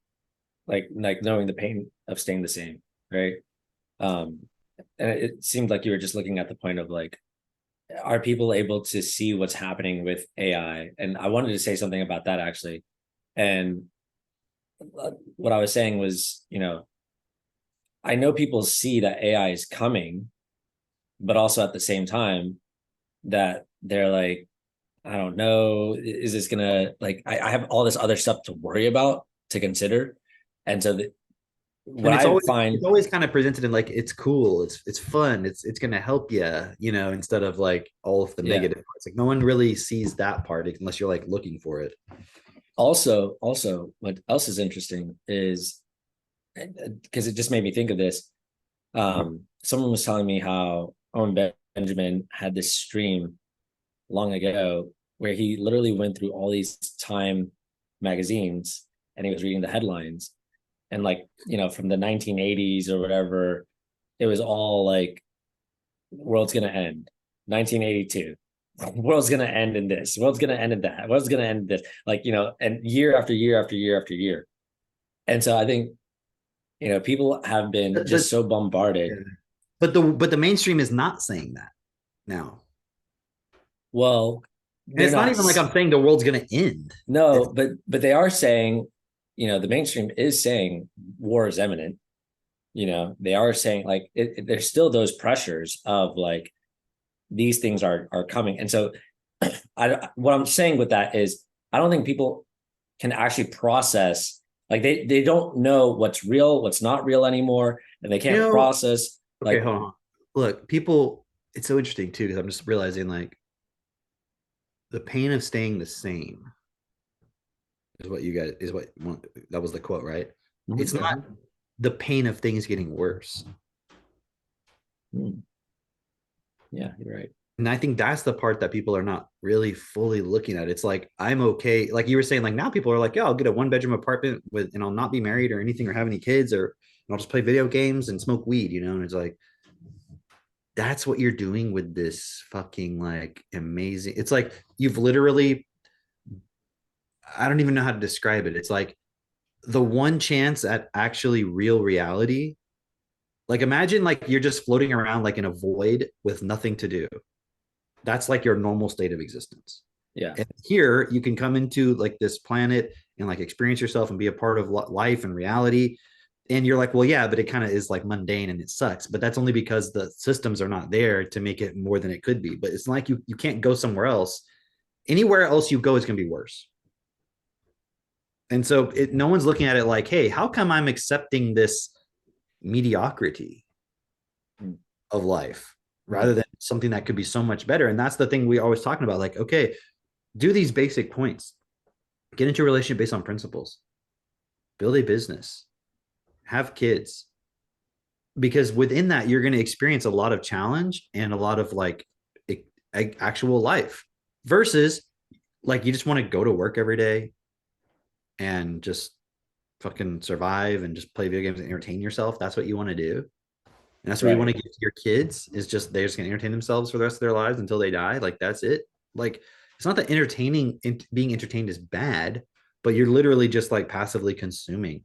like knowing the pain of staying the same, right? Um, and it seemed like you were just looking at the point of like, are people able to see what's happening with AI? And I wanted to say something about that actually. And what I was saying was, I know people see that AI is coming, but also at the same time that they're like, I don't know, is this gonna like I have all this other stuff to worry about to consider. And so what and I find it's always kind of presented in like it's cool, it's fun, it's gonna help you, instead of like all of the negative parts. Like no one really sees that part unless you're like looking for it. also what else is interesting is because it just made me think of this. Someone was telling me how Owen Benjamin had this stream long ago where he literally went through all these Time magazines and he was reading the headlines, and like from the 1980s or whatever, it was all like world's gonna end 1982, world's gonna end in this, world's gonna end in that, world's gonna end in this, like and year after year after year after year. And so I think people have been just so bombarded. Yeah. But the mainstream is not saying that now. Well, and it's not even like I'm saying the world's going to end. No, but they are saying, the mainstream is saying war is imminent. They are saying like there's still those pressures of like these things are coming. And so what I'm saying with that is I don't think people can actually process, like they don't know what's real, what's not real anymore, and they can't process. Okay, hold on. Look, people, it's so interesting too, because I'm just realizing like the pain of staying the same is what you guys that was the quote, right? Mm-hmm. It's not the pain of things getting worse. Yeah, you're right. And I think that's the part that people are not really fully looking at. It's like, I'm okay. Like you were saying, like now people are like, yeah, I'll get a 1-bedroom apartment and I'll not be married or anything or have any kids, or I'll just play video games and smoke weed, and it's like, that's what you're doing with this fucking like amazing. It's like, you've literally, I don't even know how to describe it. It's like the one chance at actually real reality. Like imagine like you're just floating around like in a void with nothing to do. That's like your normal state of existence. Yeah. And here you can come into like this planet and like experience yourself and be a part of life and reality. And you're like, well, yeah, but it kind of is like mundane and it sucks. But that's only because the systems are not there to make it more than it could be. But it's like you can't go somewhere else. Anywhere else you go is going to be worse. And so no one's looking at it like, hey, how come I'm accepting this mediocrity of life rather than something that could be so much better? And that's the thing we always talking about. Like, okay, do these basic points. Get into a relationship based on principles. Build a business. Have kids. Because within that, you're going to experience a lot of challenge and a lot of like actual life versus like you just want to go to work every day and just fucking survive and just play video games and entertain yourself. That's what you want to do. And that's what you want to Right. give to your kids is just they're just going to entertain themselves for the rest of their lives until they die. Like that's it. Like it's not that being entertained is bad, but you're literally just like passively consuming,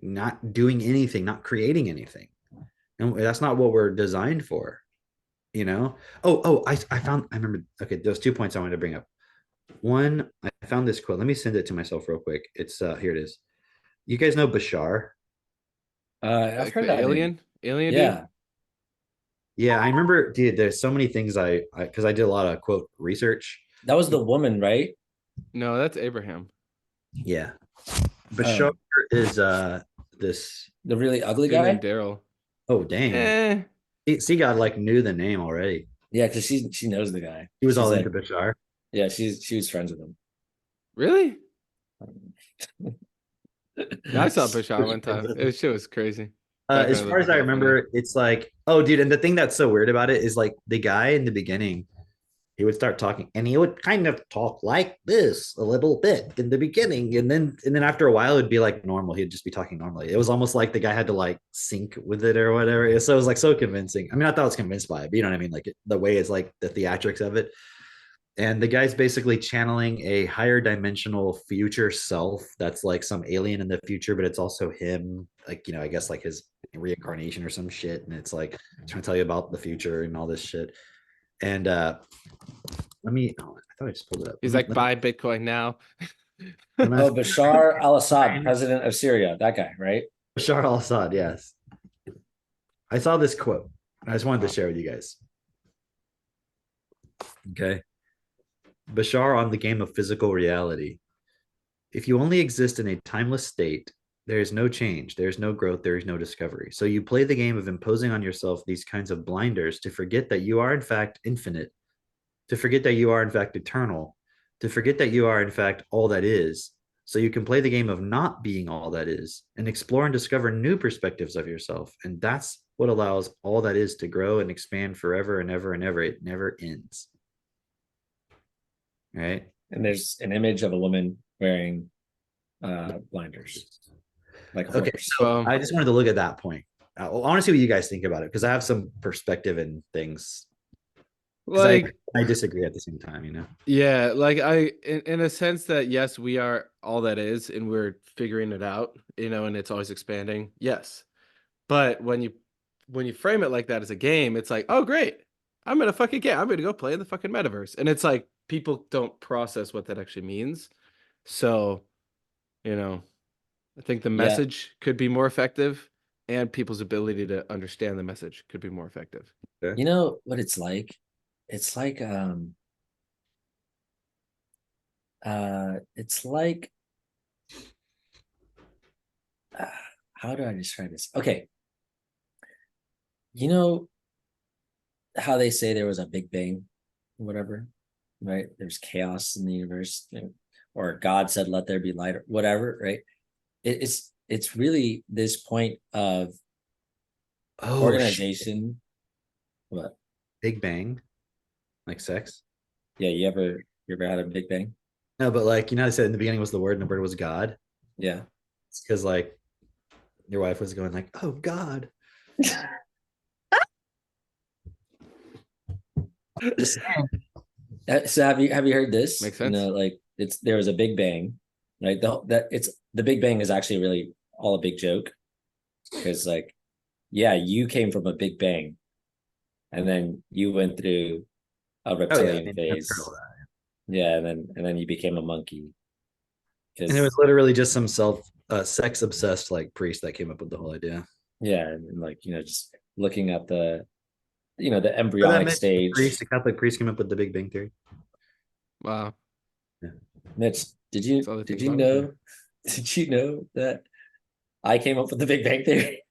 not doing anything, not creating anything. And that's not what we're designed for, you know? I remember. Okay, there's 2 points I wanted to bring up. One, I found this quote. Let me send it to myself real quick. It's here it is. You guys know Bashar? I've Like heard the that name. alien dude. Yeah, Yeah, I remember, dude. There's so many things because I did a lot of quote research. that was the woman, right? No, that's Abraham. Yeah, Bashar is this. The really ugly Dude named guy. Daryl. Oh dang, Eh. God like knew the name already. Yeah, because she knows the guy. He was She's all like, into Bashar. yeah, she was friends with him. Really? I saw Bashar one time. It shit was crazy. Back when As I far lived as in I California. remember, it's like, oh, dude, and the thing that's so weird about it is like the guy in the beginning, he would start talking, and he would kind of talk like this a little bit in the beginning, and then after a while, it'd be like normal. He'd just be talking normally. It was almost like the guy had to like sync with it or whatever. So it was like so convincing. I mean, I thought I was convinced by it, but you know what I mean? Like the way it's like the theatrics of it. And the guy's basically channeling a higher dimensional future self that's like some alien in the future, but it's also him, like, I guess like his reincarnation or some shit. And it's like trying to tell you about the future and all this shit. And I thought I just pulled it up. He's like, buy Bitcoin now. Oh, Bashar al-Assad, president of Syria. That guy, right? Bashar al-Assad, yes. I saw this quote. I just wanted to share with you guys. Okay. Bashar on the game of physical reality. If you only exist in a timeless state, there is no change, there is no growth, there is no discovery. So you play the game of imposing on yourself these kinds of blinders to forget that you are in fact infinite, to forget that you are in fact eternal, to forget that you are in fact all that is. So you can play the game of not being all that is and explore and discover new perspectives of yourself. And that's what allows all that is to grow and expand forever and ever and ever. It never ends. Right? And there's an image of a woman wearing blinders, like a Okay, horse. so I just wanted to look at that point. I want to see what you guys think about it because I have some perspective and things. Like, I disagree at the same time, yeah, like in a sense that yes, we are all that is, and we're figuring it out, and it's always expanding. Yes, but when you frame it like that as a game, it's like, oh great, I'm in a fucking game. I'm gonna go play in the fucking metaverse, and it's like people don't process what that actually means. So, I think the Yeah. message could be more effective, and people's ability to understand the message could be more effective. You know what it's like? It's like it's like how do I describe this? Okay. You know how they say there was a big bang, whatever, right? There's chaos in the universe, or God said, "Let there be light," or whatever, right? It's really this point of organization. What? Big Bang, like sex. Yeah, you ever had a big bang? No, but like I said in the beginning was the word and the word was God. Yeah. It's because like your wife was going like, "Oh God." Just So have you heard this? Makes sense. Like there was a big bang, right? The Big Bang is actually really all a big joke because like, yeah, you came from a big bang, and then you went through a reptilian phase. Yeah, and then you became a monkey. And it was literally just some sex obsessed like priest that came up with the whole idea. Yeah, and like just looking at the embryonic stage. The Catholic priest came up with the Big Bang Theory. Wow. Yeah. Mitch, did you know that I came up with the Big Bang Theory?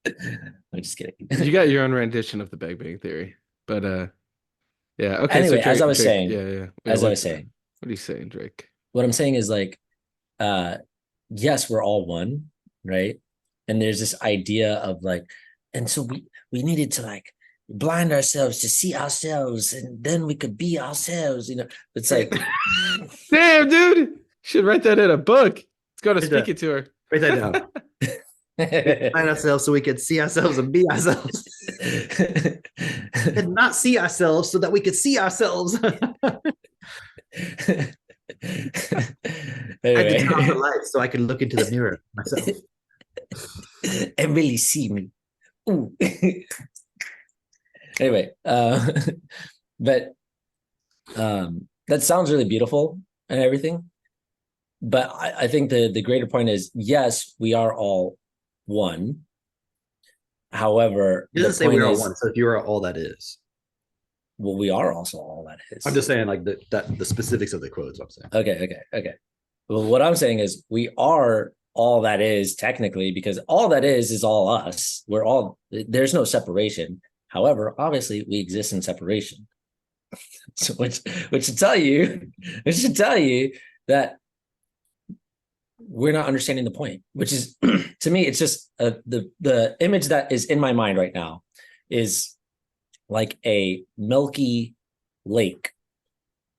I'm just kidding. You got your own rendition of the Big Bang Theory, but Yeah. Okay. Anyway, so as I was Drake, saying, yeah, yeah. as I was saying, What are you saying, Drake? what I'm saying is like, uh, yes, we're all one, right? And there's this idea of like, and so we needed to like blind ourselves to see ourselves, and then we could be ourselves. It's like, Damn, dude. Should write that in a book. Let's go to Write that- speaking to her. Write that down. Find ourselves so we could see ourselves and be ourselves, and not see ourselves so that we could see ourselves. I had to turn off the lights so I could look into the mirror myself and really see me. Ooh. Anyway, but that sounds really beautiful and everything. But I think the greater point is, yes, we are all one. However, it doesn't say we are one. So if you are all that is, well, we are also all that is. I'm just saying like the specifics of the quotes. I'm saying. Okay. Well, what I'm saying is we are all that is technically, because all that is all us. We're all, there's no separation. However, obviously we exist in separation. So which should tell you that we're not understanding the point, which is to me, it's just the image that is in my mind right now is like a milky lake,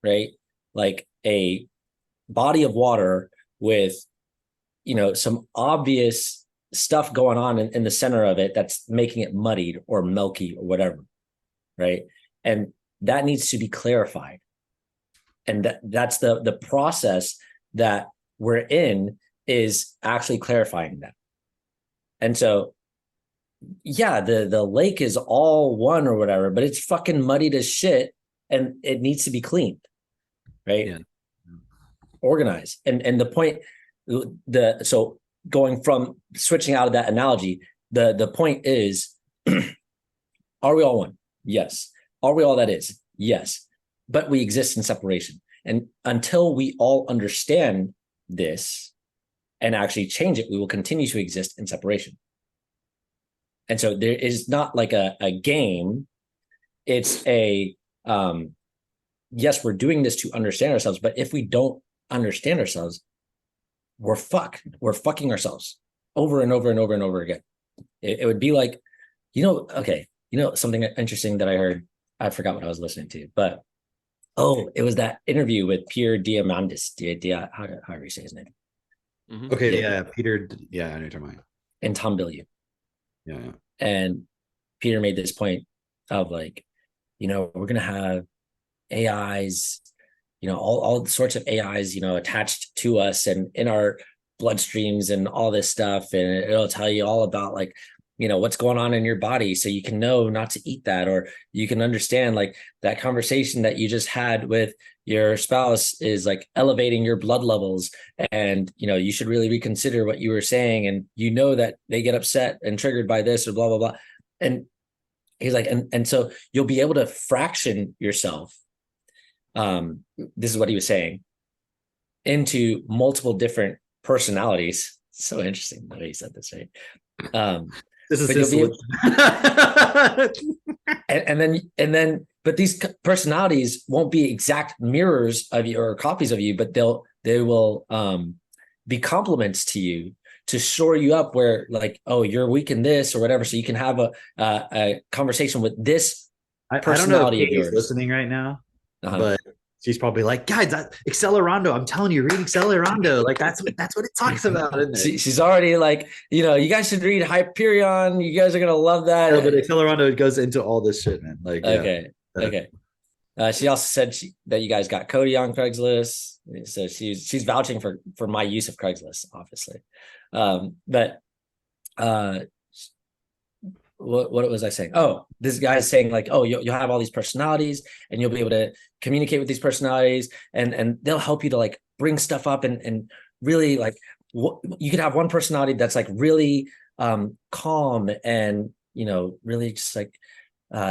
right? Like a body of water with, some obvious stuff going on in the center of it that's making it muddied or milky or whatever, right? And that needs to be clarified. And that's the process that we're in, is actually clarifying that. And so, yeah, the lake is all one or whatever, but it's fucking muddied as shit, and it needs to be cleaned, right? Yeah. Organized. And the point, so going from switching out of that analogy, the point is, are we all one? Yes. Are we all that is? Yes. But we exist in separation. And until we all understand this and actually change it, we will continue to exist in separation. And so there is not like a game. It's a, yes, we're doing this to understand ourselves, but if we don't understand ourselves, we're fucked. We're fucking ourselves over and over and over and over again. It would be like, something interesting that I heard, I forgot what I was listening to, but it was that interview with Pierre Diamandis. However you say his name. Mm-hmm. Okay, yeah, Peter. Yeah, I know what you're talking about. And Tom Bilyeu. Yeah. And Peter made this point of like, we're going to have AIs, all sorts of AIs, attached to us and in our bloodstreams and all this stuff. And it'll tell you all about like, what's going on in your body, so you can know not to eat that, or you can understand like that conversation that you just had with your spouse is like elevating your blood levels, and you should really reconsider what you were saying, and that they get upset and triggered by this or blah blah blah. And he's like, and so you'll be able to fraction yourself, this is what he was saying, into multiple different personalities. So interesting the way he said this, right? This is and then but these personalities won't be exact mirrors of you or copies of you, but they will be complements to you to shore you up where like, oh, you're weak in this or whatever, so you can have a conversation with this personality I don't know if of yours listening right now, but she's probably like, guys, that Accelerando, I'm telling you, read Accelerando. Like that's what it talks about, isn't it? She's already like, you guys should read Hyperion. You guys are gonna love that. Yeah, but Accelerando goes into all this shit, man. Like, okay. She also said that you guys got Cody on Craigslist, so she's vouching for my use of Craigslist, obviously. But what was I saying? Oh, this guy's saying like, oh, you'll have all these personalities and you'll be able to communicate with these personalities, and they'll help you to like bring stuff up and really like you could have one personality that's like really calm and really just like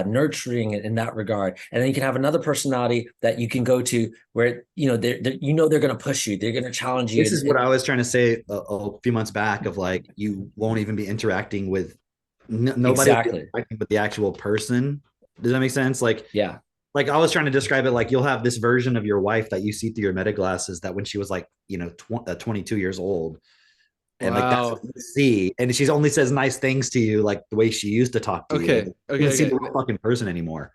nurturing in that regard, and then you can have another personality that you can go to where they're going to push you, they're going to challenge you. This is what I was trying to say a few months back of like, you won't even be interacting with nobody, exactly interacting with the actual person. Does that make sense? Like, yeah, like I was trying to describe it, like you'll have this version of your wife that you see through your meta glasses that when she was like, 22 years old, and like that's what Wow. you see, and she's only says nice things to you like the way she used to talk to you. Okay. It Okay. doesn't seem the Okay. real fucking person anymore.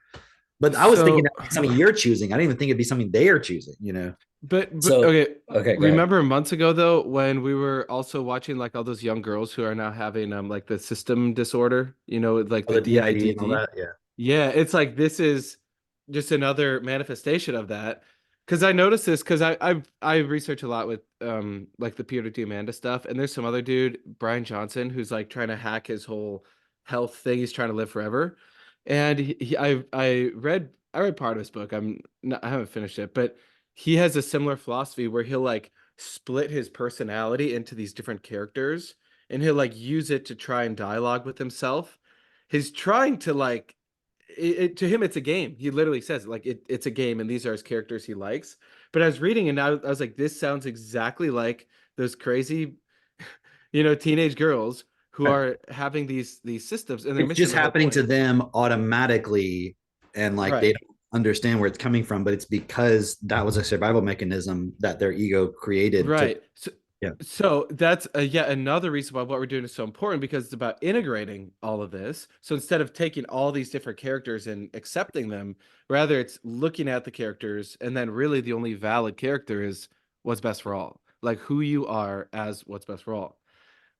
But I was thinking So, that'd be something you're choosing. I didn't even think it'd be something they are choosing. but So okay. okay, go ahead. Remember months ago though, when we were also watching like all those young girls who are now having like the system disorder, like Oh, the the DID and all DIDD. that. Yeah. Yeah, it's like this is just another manifestation of that. Because I noticed this because I research a lot with like the Peter Diamandis stuff, and there's some other dude, Brian Johnson, who's like trying to hack his whole health thing. He's trying to live forever, and I read part of his book. I haven't finished it, but he has a similar philosophy where he'll like split his personality into these different characters, and he'll like use it to try and dialogue with himself. He's trying to like to him it's a game. He literally says like it's a game and these are his characters he likes. But I was reading and I was like, this sounds exactly like those crazy teenage girls who Right. are having these systems and they're It's missing just the whole happening point. to them automatically, and like they Right. don't understand where it's coming from, but it's because that was a survival mechanism that their ego created to. Right. So, Yeah. so that's yet another reason why what we're doing is so important because it's about integrating all of this. So instead of taking all these different characters and accepting them, rather it's looking at the characters and then really the only valid character is what's best for all. Like who you are as what's best for all.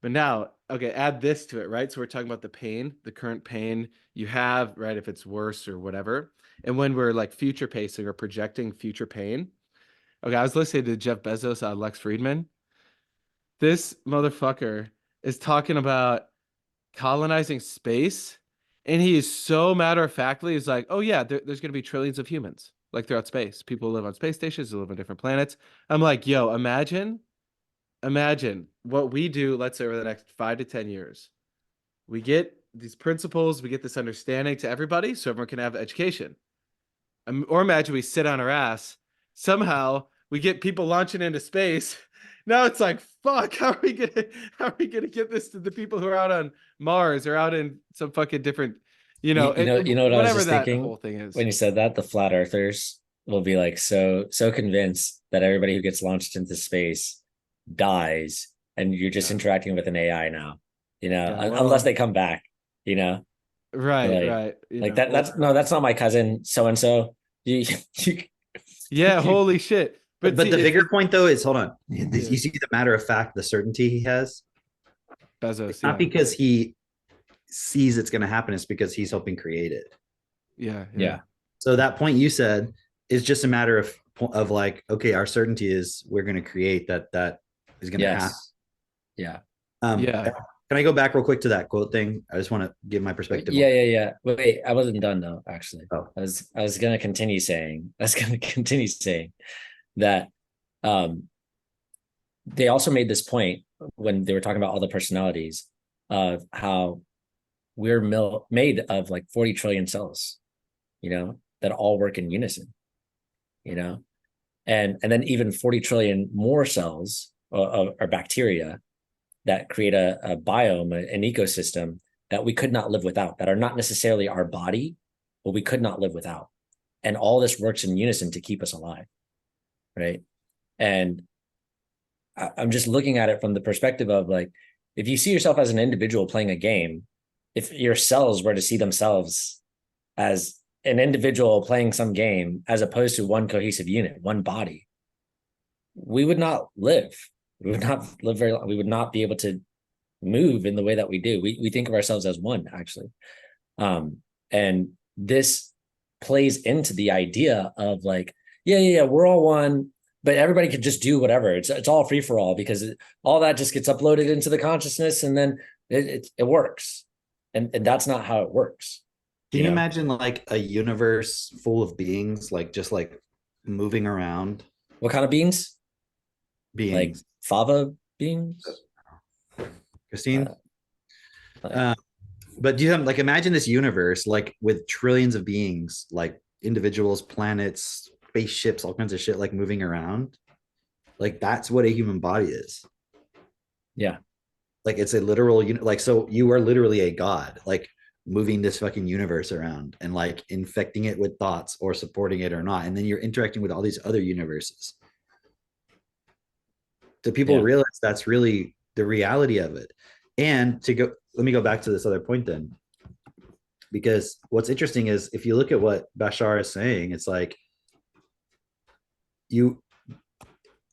But now, okay, add this to it, right? So we're talking about the pain, the current pain you have, right? If it's worse or whatever. And when we're like future pacing or projecting future pain. Okay, I was listening to Jeff Bezos on Lex Friedman. This motherfucker is talking about colonizing space, and he is so matter of factly. He's like, "Oh yeah, there's going to be trillions of humans like throughout space. People live on space stations, they live on different planets." I'm like, "Yo, imagine what we do. Let's say over the next 5 to 10 years, we get these principles, we get this understanding to everybody, so everyone can have education. Or imagine we sit on our ass. Somehow we get people launching into space. Now it's like, fuck, how are we gonna get this to the people who are out on Mars or out in some fucking different, You know what I was whatever just that thinking whole thing is. when you said that? The flat earthers will be like so convinced that everybody who gets launched into space dies, and you're just Yeah. interacting with an AI now. Yeah. Unless Well, they come back. You know, right, like right. that. Well, That's not my cousin so and so. You, you, yeah, you holy shit. But But see, the bigger point though is, hold on, yeah, you see the matter of fact, the certainty he has. It's Bezos, not yeah. because he sees it's going to happen; it's because he's helping create it. Yeah, yeah. yeah, So that point you said is just a matter of like, okay, our certainty is we're going to create that is going to happen. yes, yeah. Yeah. Can I go back real quick to that quote thing? I just want to give my perspective. Yeah. Wait, I wasn't done though, actually. Oh, I was gonna continue saying that they also made this point when they were talking about all the personalities of how we're made of like 40 trillion cells, that all work in unison, you know, and then even 40 trillion more cells or bacteria that create a biome, an ecosystem that we could not live without, that are not necessarily our body, but we could not live without. And all this works in unison to keep us alive, right? And I'm just looking at it from the perspective of like, if you see yourself as an individual playing a game, if your cells were to see themselves as an individual playing some game as opposed to one cohesive unit, one body, we would not live. We would not live very long. We would not be able to move in the way that we do. We think of ourselves as one, actually. And this plays into the idea of like, yeah, we're all one, but everybody could just do whatever. It's all free for all because all that just gets uploaded into the consciousness and then it works. And that's not how it works. can you imagine like a universe full of beings, like just like moving around What kind of beings? Like beings? fava beings? Christine? Like, Uh, but do you have like imagine this universe like with trillions of beings, like individuals, planets, spaceships, all kinds of shit, like moving around. Like that's what a human body is. yeah. Like it's a literal unit. Like so, you are literally a god. Like moving this fucking universe around and like infecting it with thoughts or supporting it or not. And then you're interacting with all these other universes. So people realize that's really the reality of it. And let me go back to this other point then. Because what's interesting is if you look at what Bashar is saying, it's like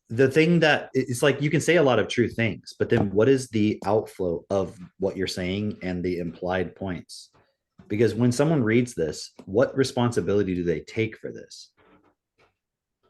the thing that it's like you can say a lot of true things, but then what is the outflow of what you're saying and the implied points? Because when someone reads this, what responsibility do they take for this?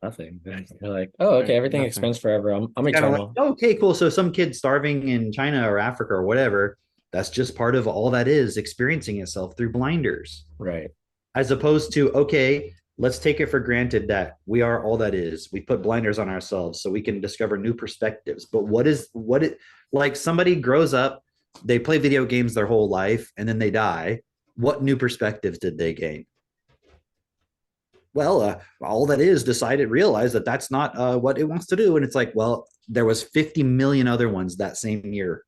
Nothing. They're like, oh, okay, everything Nothing. expands forever. I'm Kind of like, eternal. oh, okay, cool. So some kid starving in China or Africa or whatever, that's just part of all that is experiencing itself through blinders. Right. As opposed to, okay, let's take it for granted that we are all that is. We put blinders on ourselves so we can discover new perspectives. But like somebody grows up, they play video games their whole life, and then they die. What new perspectives did they gain? Well, all that is decided, realize that that's not what it wants to do. And it's like, well, there was 50 million other ones that same year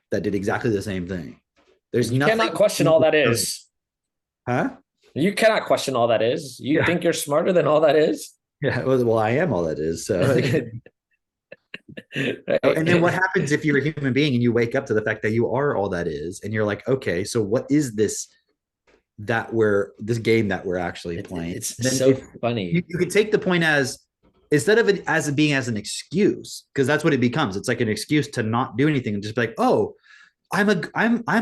that did exactly the same thing. There's You nothing. cannot question all that is. Huh? You cannot question all that is. You Yeah. think you're smarter than all that is? Yeah. Well, I am all that is. So, Right. and then what happens if you're a human being and you wake up to the fact that you are all that is, and you're like, okay, so what is this game that we're actually playing? It's then so funny. You could take the point as instead of it as being as an excuse, because that's what it becomes. It's like an excuse to not do anything and just be like, oh, I'm a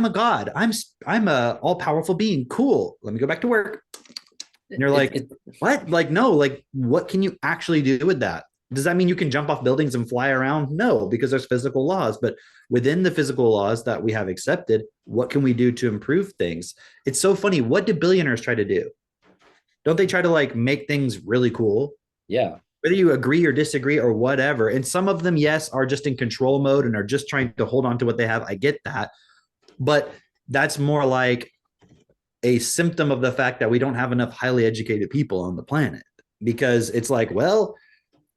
god. I'm a all powerful being. Cool. Let me go back to work. And you're like, what? Like, no, like, what can you actually do with that? Does that mean you can jump off buildings and fly around? No, because there's physical laws. But within the physical laws that we have accepted, what can we do to improve things? It's so funny. What do billionaires try to do? Don't they try to like make things really cool? Yeah. Whether you agree or disagree or whatever. And some of them, yes, are just in control mode and are just trying to hold on to what they have. I get that. But that's more like a symptom of the fact that we don't have enough highly educated people on the planet, because it's like, well,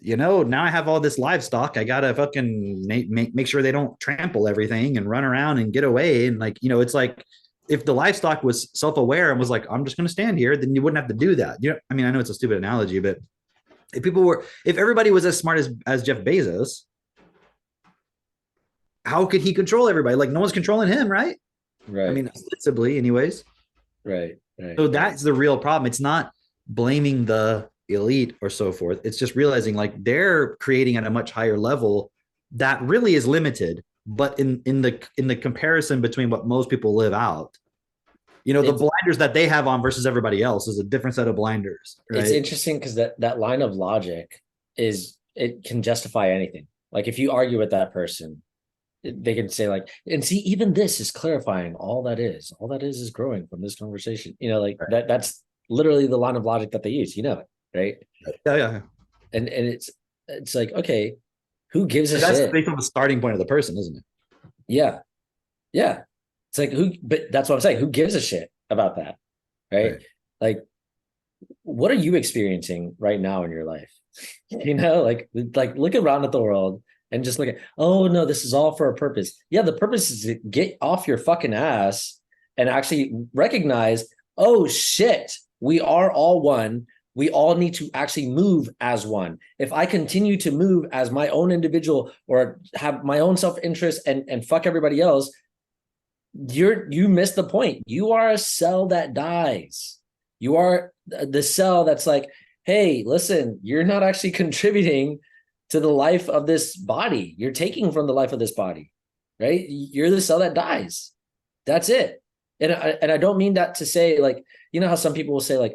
now I have all this livestock. I got to fucking make sure they don't trample everything and run around and get away. And like, it's like if the livestock was self-aware and was like, I'm just going to stand here, then you wouldn't have to do that. I mean, I know it's a stupid analogy, but if everybody was as smart as Jeff Bezos, how could he control everybody? Like no one's controlling him, right? Right. I mean, ostensibly anyways. Right. So that's the real problem. It's not blaming the elite or so forth. It's just realizing like they're creating at a much higher level that really is limited. But in the comparison between what most people live out, the blinders that they have on versus everybody else is a different set of blinders. Right? It's interesting because that line of logic it can justify anything. Like if you argue with that person, they can say like, and see, even this is clarifying all that is growing from this conversation. Right. That's literally the line of logic that they use, right? Yeah. And it's like, okay, who gives a that's shit? Based on the starting point of the person, isn't it? Yeah. It's like but that's what I'm saying. Who gives a shit about that? Right? Like, what are you experiencing right now in your life? Like look around at the world and just look at, oh no, this is all for a purpose. Yeah, the purpose is to get off your fucking ass and actually recognize, oh shit, we are all one. We all need to actually move as one. If I continue to move as my own individual or have my own self-interest and fuck everybody else, you miss the point. You are a cell that dies. You are the cell that's like, hey, listen, you're not actually contributing to the life of this body. You're taking from the life of this body, right? You're the cell that dies. That's it. And I don't mean that to say like, how some people will say like,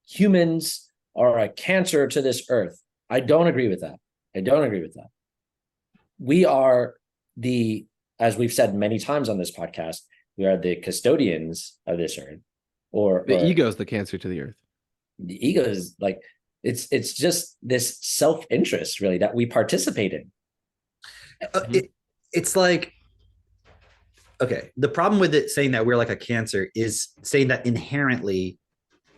humans are a cancer to this earth. I don't agree with that. We are as we've said many times on this podcast, we are the custodians of this earth. Or the ego is the cancer to the earth. The ego is like, it's just this self-interest really that we participate in. It's like, okay, the problem with it saying that we're like a cancer is saying that inherently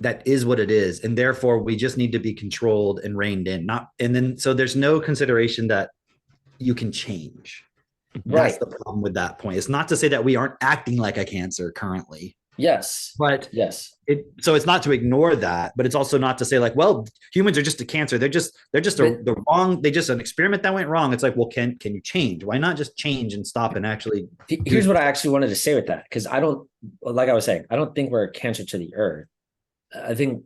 that is what it is, and therefore we just need to be controlled and reined in. So there's no consideration that you can change. That's the problem with that point. It's not to say that we aren't acting like a cancer currently. Yes. But yes. So it's not to ignore that, but it's also not to say like, well, humans are just a cancer. They're just the wrong. They just an experiment that went wrong. It's like, well, can you change? Why not just change and stop and actually? Here's what I actually wanted to say with that, because I don't, like I was saying, I don't think we're a cancer to the earth. I think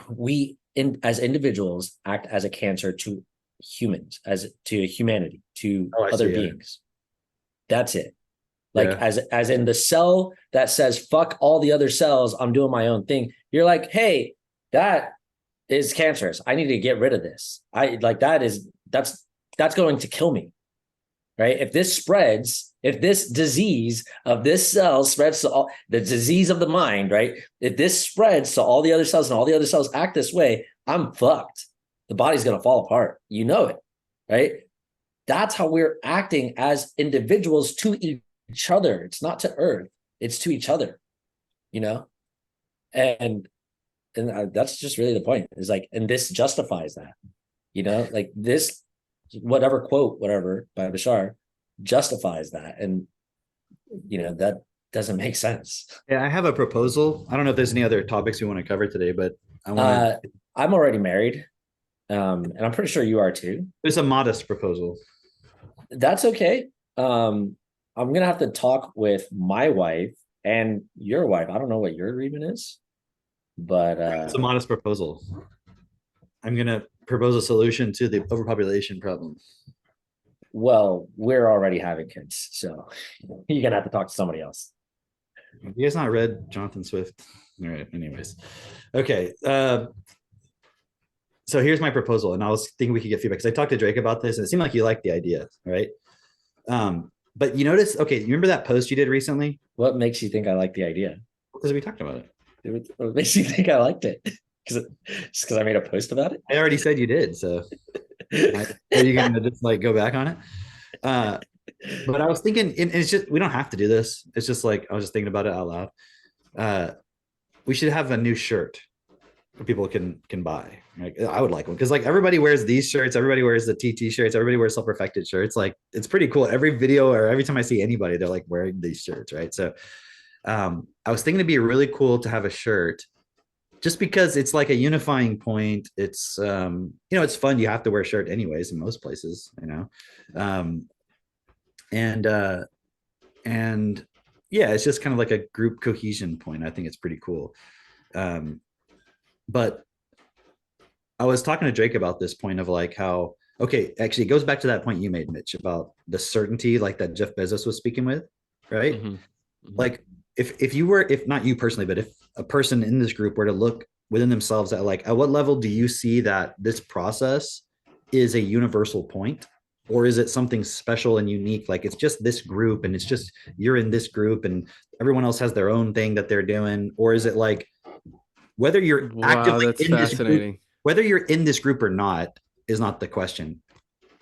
we, as individuals, act as a cancer to humans, to humanity, to other beings. That's it. Like as in the cell that says fuck all the other cells, I'm doing my own thing. You're like, hey, that is cancerous. I need to get rid of this. That's going to kill me. Right? If this spreads, if this disease of this cell spreads to all the disease of the mind, right? If this spreads to all the other cells and all the other cells act this way, I'm fucked. The body's gonna fall apart. You know it, right? That's how we're acting as individuals to each other. It's not to Earth, it's to each other, you know? And that's just really the point. Is like, and this justifies that, you know, like this, whatever quote, whatever by Bashar justifies that. And, you know, that doesn't make sense. Yeah, I have a proposal. I don't know if there's any other topics we want to cover today, but I'm already married. And I'm pretty sure you are too. There's a modest proposal. That's okay. I'm gonna have to talk with my wife and your wife. I don't know what your agreement is, but it's a modest proposal. I'm gonna propose a solution to the overpopulation problem. Well, we're already having kids, so you're gonna have to talk to somebody else. You guys not read Jonathan Swift? All right. Anyways, okay. So here's my proposal, and I was thinking we could get feedback because I talked to Drake about this, and it seemed like you liked the idea, right? But you notice, okay, you remember that post you did recently? What makes you think I like the idea? Because we talked about it. What makes you think I liked it? Just because I made a post about it? I already said you did, so are you gonna just like go back on it? But I was thinking, and it's just, we don't have to do this. It's just like, I was just thinking about it out loud. We should have a new shirt that people can buy. Like, I would like one because like everybody wears these shirts, everybody wears the TT shirts, everybody wears self-perfected shirts. Like, it's pretty cool. Every video or every time I see anybody, they're like wearing these shirts, right? So I was thinking it'd be really cool to have a shirt just because it's like a unifying point. It's you know, it's fun. You have to wear a shirt anyways in most places, you know. And yeah, it's just kind of like a group cohesion point. I think it's pretty cool. But I was talking to Drake about this point of like how, okay, actually it goes back to that point you made, Mitch, about the certainty like that Jeff Bezos was speaking with, right? Mm-hmm. Mm-hmm. Like if you were, if not you personally, but if a person in this group were to look within themselves at like, at what level do you see that this process is a universal point? Or is it something special and unique? Like it's just this group and it's just, you're in this group and everyone else has their own thing that they're doing? Or is it like, whether you're actively in this group, whether you're in this group or not is not the question.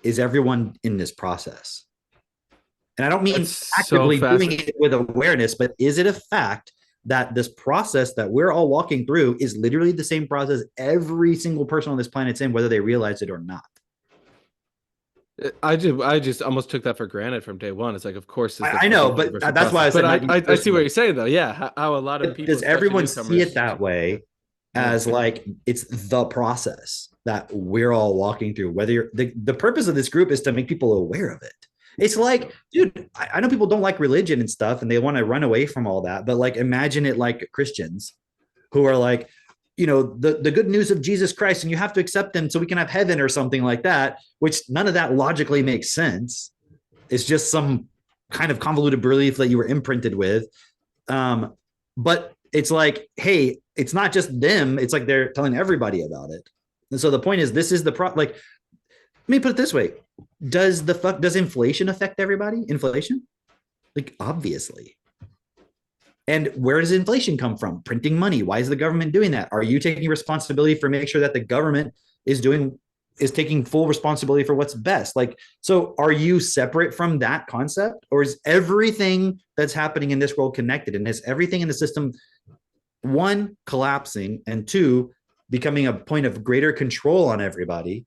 Is everyone in this process? And I don't mean actively doing it with awareness, but is it a fact that this process that we're all walking through is literally the same process every single person on this planet's in, whether they realize it or not? I just almost took that for granted from day one. It's like, of course, I know, but that's why I said. But I see what you're saying, though. Yeah, how a lot of people. Does everyone see it that way, as like it's the process that we're all walking through? Whether you're the purpose of this group is to make people aware of it. It's like, dude, I know people don't like religion and stuff, and they want to run away from all that. But like, imagine it like Christians, who are like, you know, the good news of Jesus Christ, and you have to accept them so we can have heaven or something like that, which none of that logically makes sense. It's just some kind of convoluted belief that you were imprinted with. But it's like, hey, it's not just them. It's like they're telling everybody about it. And so the point is, this is the like, let me put it this way. Does inflation affect everybody? Inflation? Like, obviously. And where does inflation come from? Printing money. Why is the government doing that? Are you taking responsibility for making sure that the government is taking full responsibility for what's best? Like, so are you separate from that concept? Or is everything that's happening in this world connected? And is everything in the system, one, collapsing, and two, becoming a point of greater control on everybody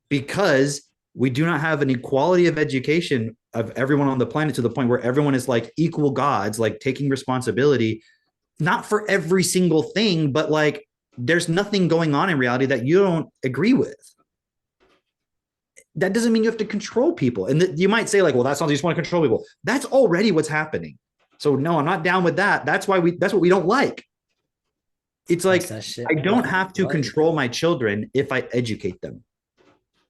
because we do not have an equality of education of everyone on the planet to the point where everyone is like equal gods, like taking responsibility, not for every single thing, but like there's nothing going on in reality that you don't agree with. That doesn't mean you have to control people. And you might say like, well, that sounds like you just want to control people. That's already what's happening. So no, I'm not down with that. That's what we don't like. It's like, I don't have to control my children if I educate them.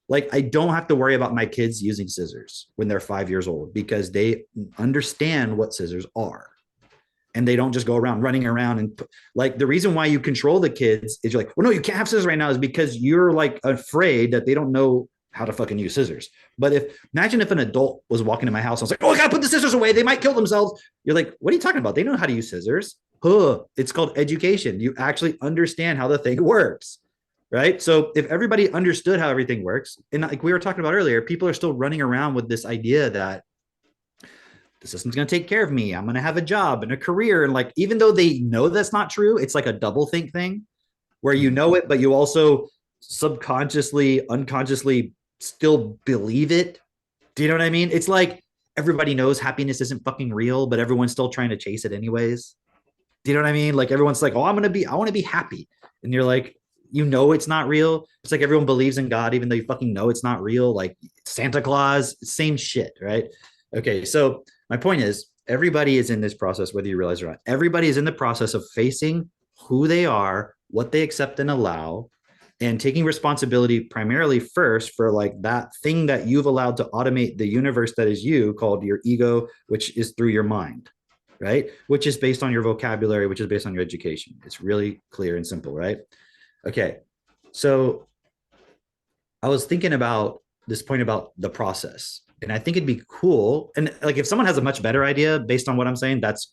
Like, I don't have to worry about my kids using scissors when they're 5 years old because they understand what scissors are. And they don't just go around running around and like the reason why you control the kids is you're like, well, no, you can't have scissors right now is because you're like afraid that they don't know how to fucking use scissors. But imagine if an adult was walking in my house, I was like, oh, I gotta put the scissors away. They might kill themselves. You're like, what are you talking about? They know how to use scissors. It's called education. You actually understand how the thing works. Right. So if everybody understood how everything works, and like we were talking about earlier, people are still running around with this idea that the system's going to take care of me. I'm going to have a job and a career. And like, even though they know that's not true, it's like a double think thing where you know it, but you also subconsciously, unconsciously still believe it. Do you know what I mean? It's like everybody knows happiness isn't fucking real, but everyone's still trying to chase it anyways. Do you know what I mean? Like everyone's like, oh, I want to be happy. And you're like, you know it's not real. It's like everyone believes in God, even though you fucking know it's not real. Like Santa Claus, same shit, right? Okay, so my point is, everybody is in this process, whether you realize it or not. Everybody is in the process of facing who they are, what they accept and allow, and taking responsibility primarily first for like that thing that you've allowed to automate the universe that is you, called your ego, which is through your mind, right? Which is based on your vocabulary, which is based on your education. It's really clear and simple, right? Okay, so I was thinking about this point about the process, and I think it'd be cool. And like, if someone has a much better idea based on what I'm saying, that's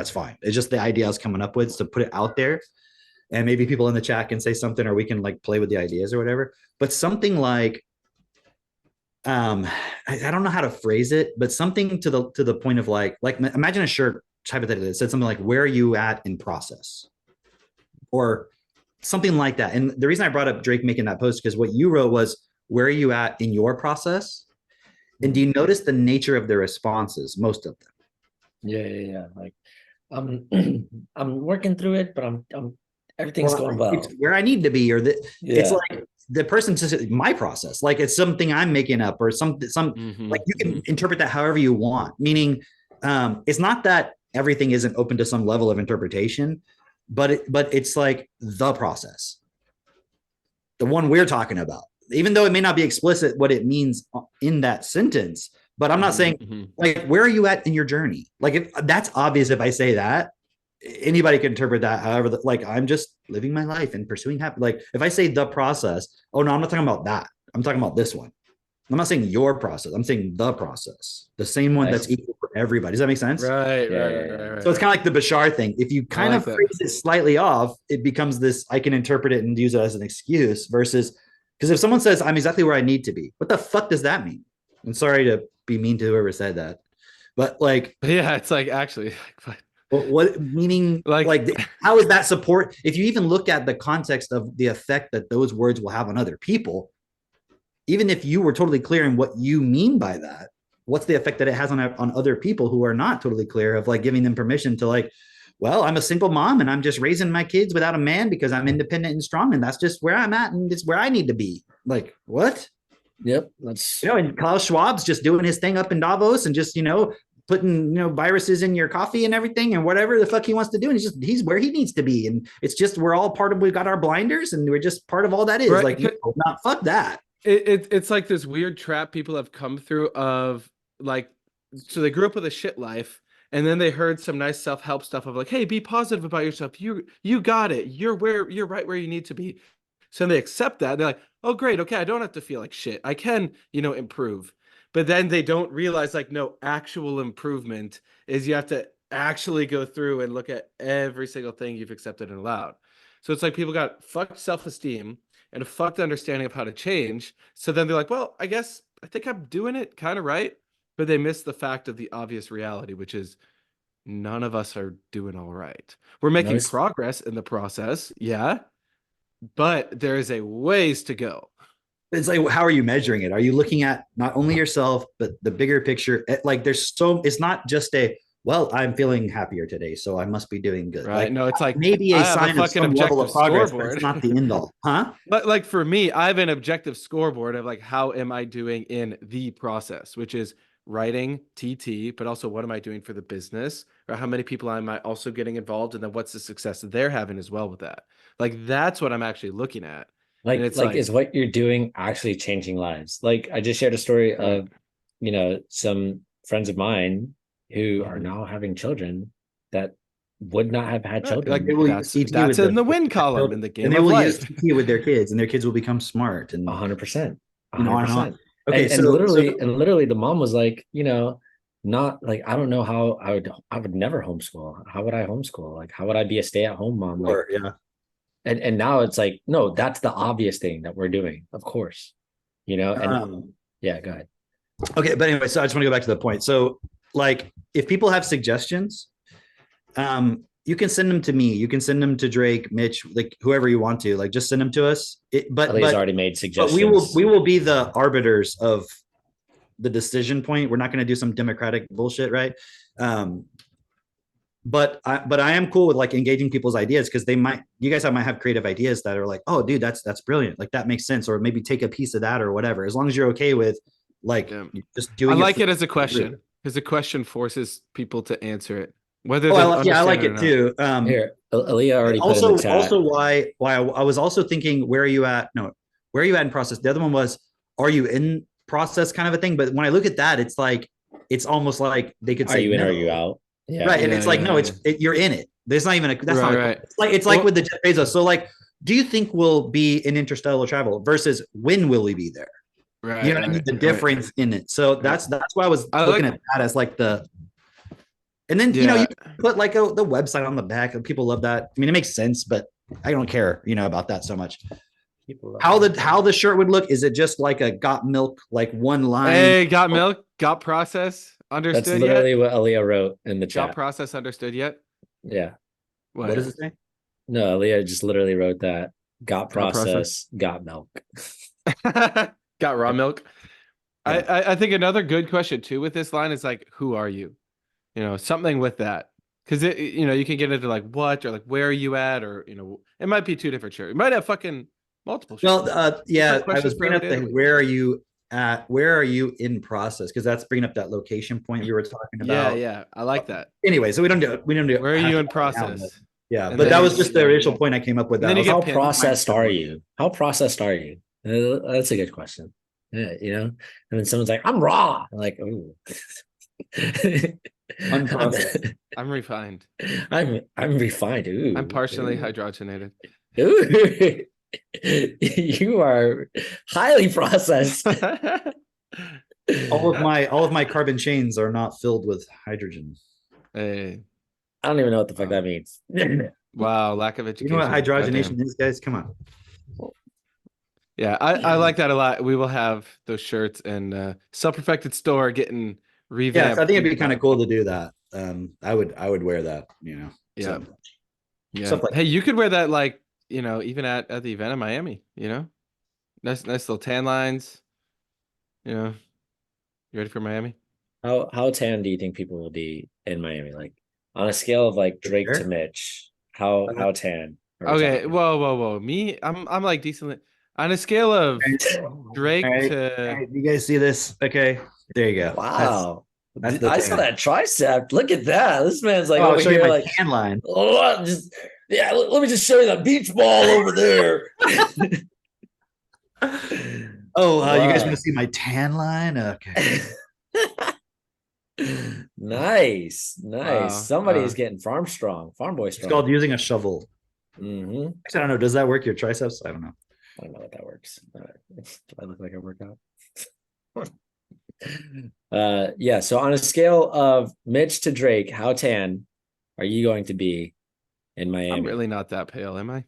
fine. It's just the idea I was coming up with to put it out there, and maybe people in the chat can say something, or we can like play with the ideas or whatever. But something like, I don't know how to phrase it, but something to the point of like imagine a shirt hypothetically that said something like, "Where are you at in process?" or something like that. And the reason I brought up Drake making that post, because what you wrote was, where are you at in your process? And do you notice the nature of the responses, most of them? Yeah. Like, I'm working through it, but I'm everything's going well. It's where I need to be, or it's like the person says my process, like it's something I'm making up, or some like you can interpret that however you want. Meaning, it's not that everything isn't open to some level of interpretation, but it's like the process, the one we're talking about, even though it may not be explicit what it means in that sentence. But I'm not saying like, where are you at in your journey? Like, if that's obvious, if I say that, anybody can interpret that however. Like, I'm just living my life and pursuing happy. Like, if I say the process, oh no, I'm not talking about that. I'm talking about this one. I'm not saying your process. I'm saying the process, the same one that's equal for everybody. Does that make sense? Right. So it's kind of like the Bashar thing. If you kind of phrase it slightly off, it becomes this, I can interpret it and use it as an excuse versus, because if someone says, I'm exactly where I need to be, what the fuck does that mean? I'm sorry to be mean to whoever said that, but like, yeah, it's like, actually, what meaning, like how is that support? If you even look at the context of the effect that those words will have on other people, even if you were totally clear in what you mean by that, what's the effect that it has on other people who are not totally clear, of like giving them permission to like, well, I'm a single mom and I'm just raising my kids without a man because I'm independent and strong, and that's just where I'm at and it's where I need to be. Like, what? Yep. That's, and Klaus Schwab's just doing his thing up in Davos and just, putting, viruses in your coffee and everything and whatever the fuck he wants to do. And he's where he needs to be. And it's just, we're all part of, we've got our blinders and we're just part of all that is. Right. Like, not fuck that. It's like this weird trap people have come through of like, so they grew up with a shit life, and then they heard some nice self-help stuff of like, hey, be positive about yourself. You got it. You're right where you need to be. So they accept that. They're like, oh, great. Okay. I don't have to feel like shit. I can, improve. But then they don't realize like, no, actual improvement is you have to actually go through and look at every single thing you've accepted and allowed. So it's like people got fucked self-esteem and a fucked understanding of how to change. So then they're like, well, I think I'm doing it kind of right. But they miss the fact of the obvious reality, which is none of us are doing all right. We're making progress in the process. Yeah. But there is a ways to go. It's like, how are you measuring it? Are you looking at not only yourself, but the bigger picture? Like it's not just well, I'm feeling happier today, so I must be doing good. Right. Like No, it's like maybe I a have a sign of fucking some level objective of progress, but scoreboard. it's not the end all. Huh? But like for me, I have an objective scoreboard of like how am I doing in the process, which is writing TT, but also what am I doing for the business, or how many people am I also getting involved, and then what's the success that they're having as well with that. Like that's what I'm actually looking at. And it's Like is what you're doing actually changing lives? Like I just shared a story of, some friends of mine who are now having children that would not have had children. like They will use that's CT that's with in the win with their column children. in the And game they of will use life. CT with their kids, and their kids will become smart and 100%. on and on. 100%. Okay, And literally the mom was like, not like, I don't know how I would never homeschool. How would I homeschool? Like, how would I be a stay-at-home mom? Like, yeah. and now it's like, no, that's the obvious thing that we're doing, of course. And yeah, go ahead. Okay, but anyway, so I just want to go back to the point. So, like, if people have suggestions, you can send them to me. You can send them to Drake, Mitch, like whoever you want to. Like, just send them to us. But Ali's already made suggestions. But we will be the arbiters of the decision point. We're not going to do some democratic bullshit, right? But I am cool with like engaging people's ideas, because you guys might have creative ideas that are like, oh, dude, that's brilliant. Like that makes sense, or maybe take a piece of that or whatever. As long as you're okay with like just doing. I like it as a question, because the question forces people to answer it. Whether I like it too. Here, Aaliyah already put in the chat. Also, why I was also thinking, where are you at? No, where are you at in process? The other one was, are you in process, kind of a thing. But when I look at that, it's like, it's almost like they could say, are you in, no. are you out? Yeah. Right. And it's like, no, you're in it. There's not even that's right, not right. It's like with the Jeff Bezos. So like, do you think we'll be in interstellar travel versus when will we be there? Right. You know what I mean? The difference in it. So that's why I was looking at that as like and then you put like the website on the back, and people love that. I mean, it makes sense, but I don't care, about that so much. How the shirt would look, is it just like a got milk, like one line? Hey, got milk, got process, understood. That's literally what Aaliyah wrote in the chat. Got process, understood yet? Yeah. What does it say? No, Aaliyah just literally wrote that. Got process, got milk. Got raw milk. Yeah. I think another good question too with this line is like, who are you? Something with that. Because you can get into like what, or like where are you at, or it might be two different shirts. You might have fucking multiple shirts. Well, I was bringing up the where are you at, where are you in process, because that's bringing up that location point you were talking about. Yeah, I like that. Anyway, so we don't do it. Where are you in process? Yeah, but that was just the initial point I came up with. How processed are you? How processed are you? That's a good question. Yeah, and then someone's like, I'm raw. I'm like, ooh. I'm refined. I'm refined. Ooh. I'm partially hydrogenated. Ooh. You are highly processed. all of my carbon chains are not filled with hydrogen. Hey. I don't even know what the fuck that means. Wow, lack of education. You know what hydrogenation is, guys? Come on. Yeah, I like that a lot. We will have those shirts and Self-Perfected Store getting revamped. Yeah, I think it'd be kind of cool to do that. I would wear that, Yeah. So, Yeah. Like hey, you could wear that like, even at the event in Miami, Nice little tan lines. You ready for Miami? How tan do you think people will be in Miami? Like on a scale of like Drake to Mitch, how tan? Okay, whoa. Me, I'm like decently on a scale of Drake to. You guys see this? Okay, there you go. Wow. I saw that tricep. Look at that. This man's like over here, like tan line. Oh, let me just show you that beach ball over there. Wow. You guys want to see my tan line? Okay. Nice. Wow. Somebody's getting farm boy strong. It's called using a shovel. Mm-hmm. Actually, I don't know. Does that work your triceps? I don't know. I don't know what that works. Do I look like I work out? Yeah. So on a scale of Mitch to Drake, how tan are you going to be in Miami? I'm really not that pale, am I?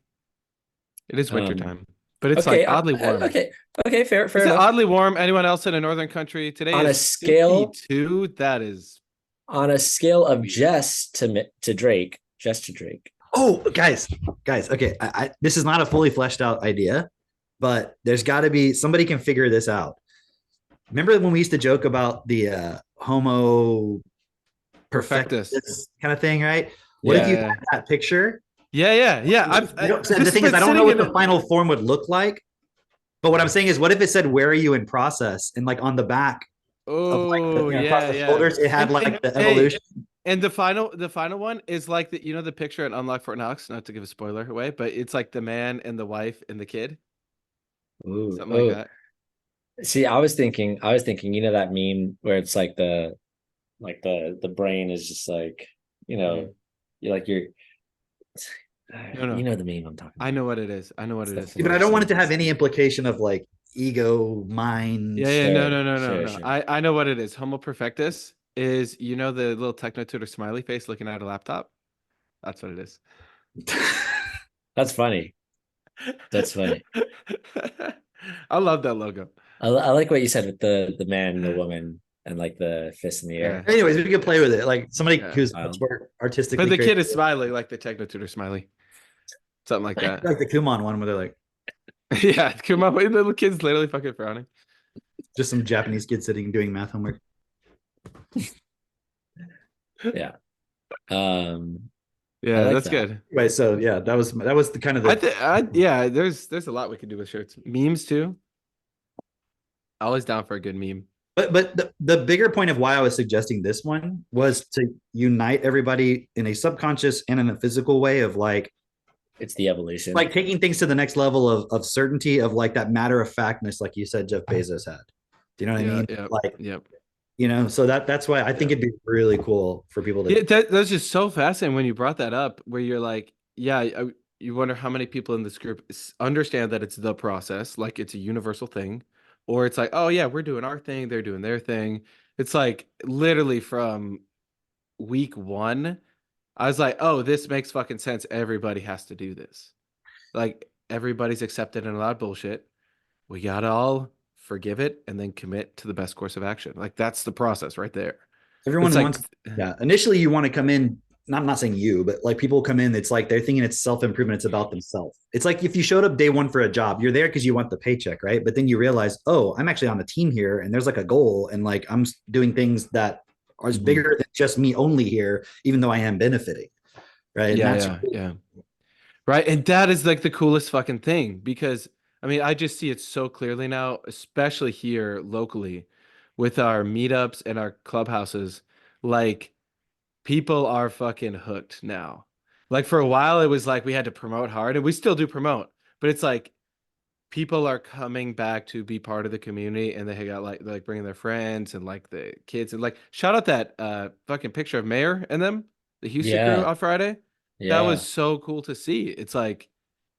It is winter time, but it's like oddly warm. Okay, fair is it oddly warm? Anyone else in a northern country today? On a scale 52, that is on a scale of Jess to Drake. Oh, guys. Okay, this is not a fully fleshed out idea, but there's got to be somebody can figure this out. Remember when we used to joke about the Homo Perfectus. perfectus kind of thing, right? What if you had that picture? Yeah. The thing is, I don't know what the final form would look like, but what I'm saying is, what if it said, "Where are you in process?" and like on the back of like across the shoulders, it had like the evolution. And the final one is like the picture in Unlock Fort Knox, not to give a spoiler away, but it's like the man and the wife and the kid. Ooh, Something like that. See, I was thinking, that meme where it's like the brain is just like, you're like you're No. you know the meme I'm talking about. I know what it is. But I don't want it to have any implication of like ego, mind. Yeah. No. Sure. I know what it is. Homo perfectus is the little techno tutor smiley face looking at a laptop. That's what it is. That's funny. That's funny. I love that logo. I like what you said with the man and the woman and like the fist in the air. Anyways, we can play with it. Like somebody who's much more artistically. But the kid is smiley, like the techno tutor smiley. Something like that. Like the Kumon one where they're like, yeah, Kumon, the little kid's literally fucking frowning. Just some Japanese kid sitting doing math homework. Yeah. Yeah, that's good. Right. So yeah, that was the kind of there's a lot we could do with shirts. Memes too. Always down for a good meme. But the bigger point of why I was suggesting this one was to unite everybody in a subconscious and in a physical way of like, it's the evolution, like taking things to the next level of certainty, of like that matter of factness, like you said, Jeff Bezos had. Do you know what I mean? Yeah, like, so that's why I think it'd be really cool for people to. Yeah, that's just so fascinating when you brought that up, where you're like, you wonder how many people in this group understand that it's the process, like it's a universal thing, or it's like, oh yeah, we're doing our thing, they're doing their thing. It's like literally from week 1. I was like, oh, this makes fucking sense. Everybody has to do this. Like everybody's accepted and allowed bullshit. We gotta all forgive it and then commit to the best course of action. Like that's the process right there. Everyone wants, initially you want to come in. I'm not saying you, but like people come in, it's like they're thinking it's self-improvement. It's about themselves. It's like if you showed up day one for a job, you're there because you want the paycheck, right? But then you realize, oh, I'm actually on a team here and there's like a goal and like I'm doing things that are bigger than just me only here, even though I am benefiting. Right. Yeah. Right. And that is like the coolest fucking thing, because I mean, I just see it so clearly now, especially here locally with our meetups and our clubhouses. Like people are fucking hooked now. Like for a while, it was like we had to promote hard, and we still do promote, but it's like people are coming back to be part of the community, and they got like bringing their friends and like the kids, and like shout out that fucking picture of Mayor and them, the Houston crew on Friday. That was so cool to see. It's like,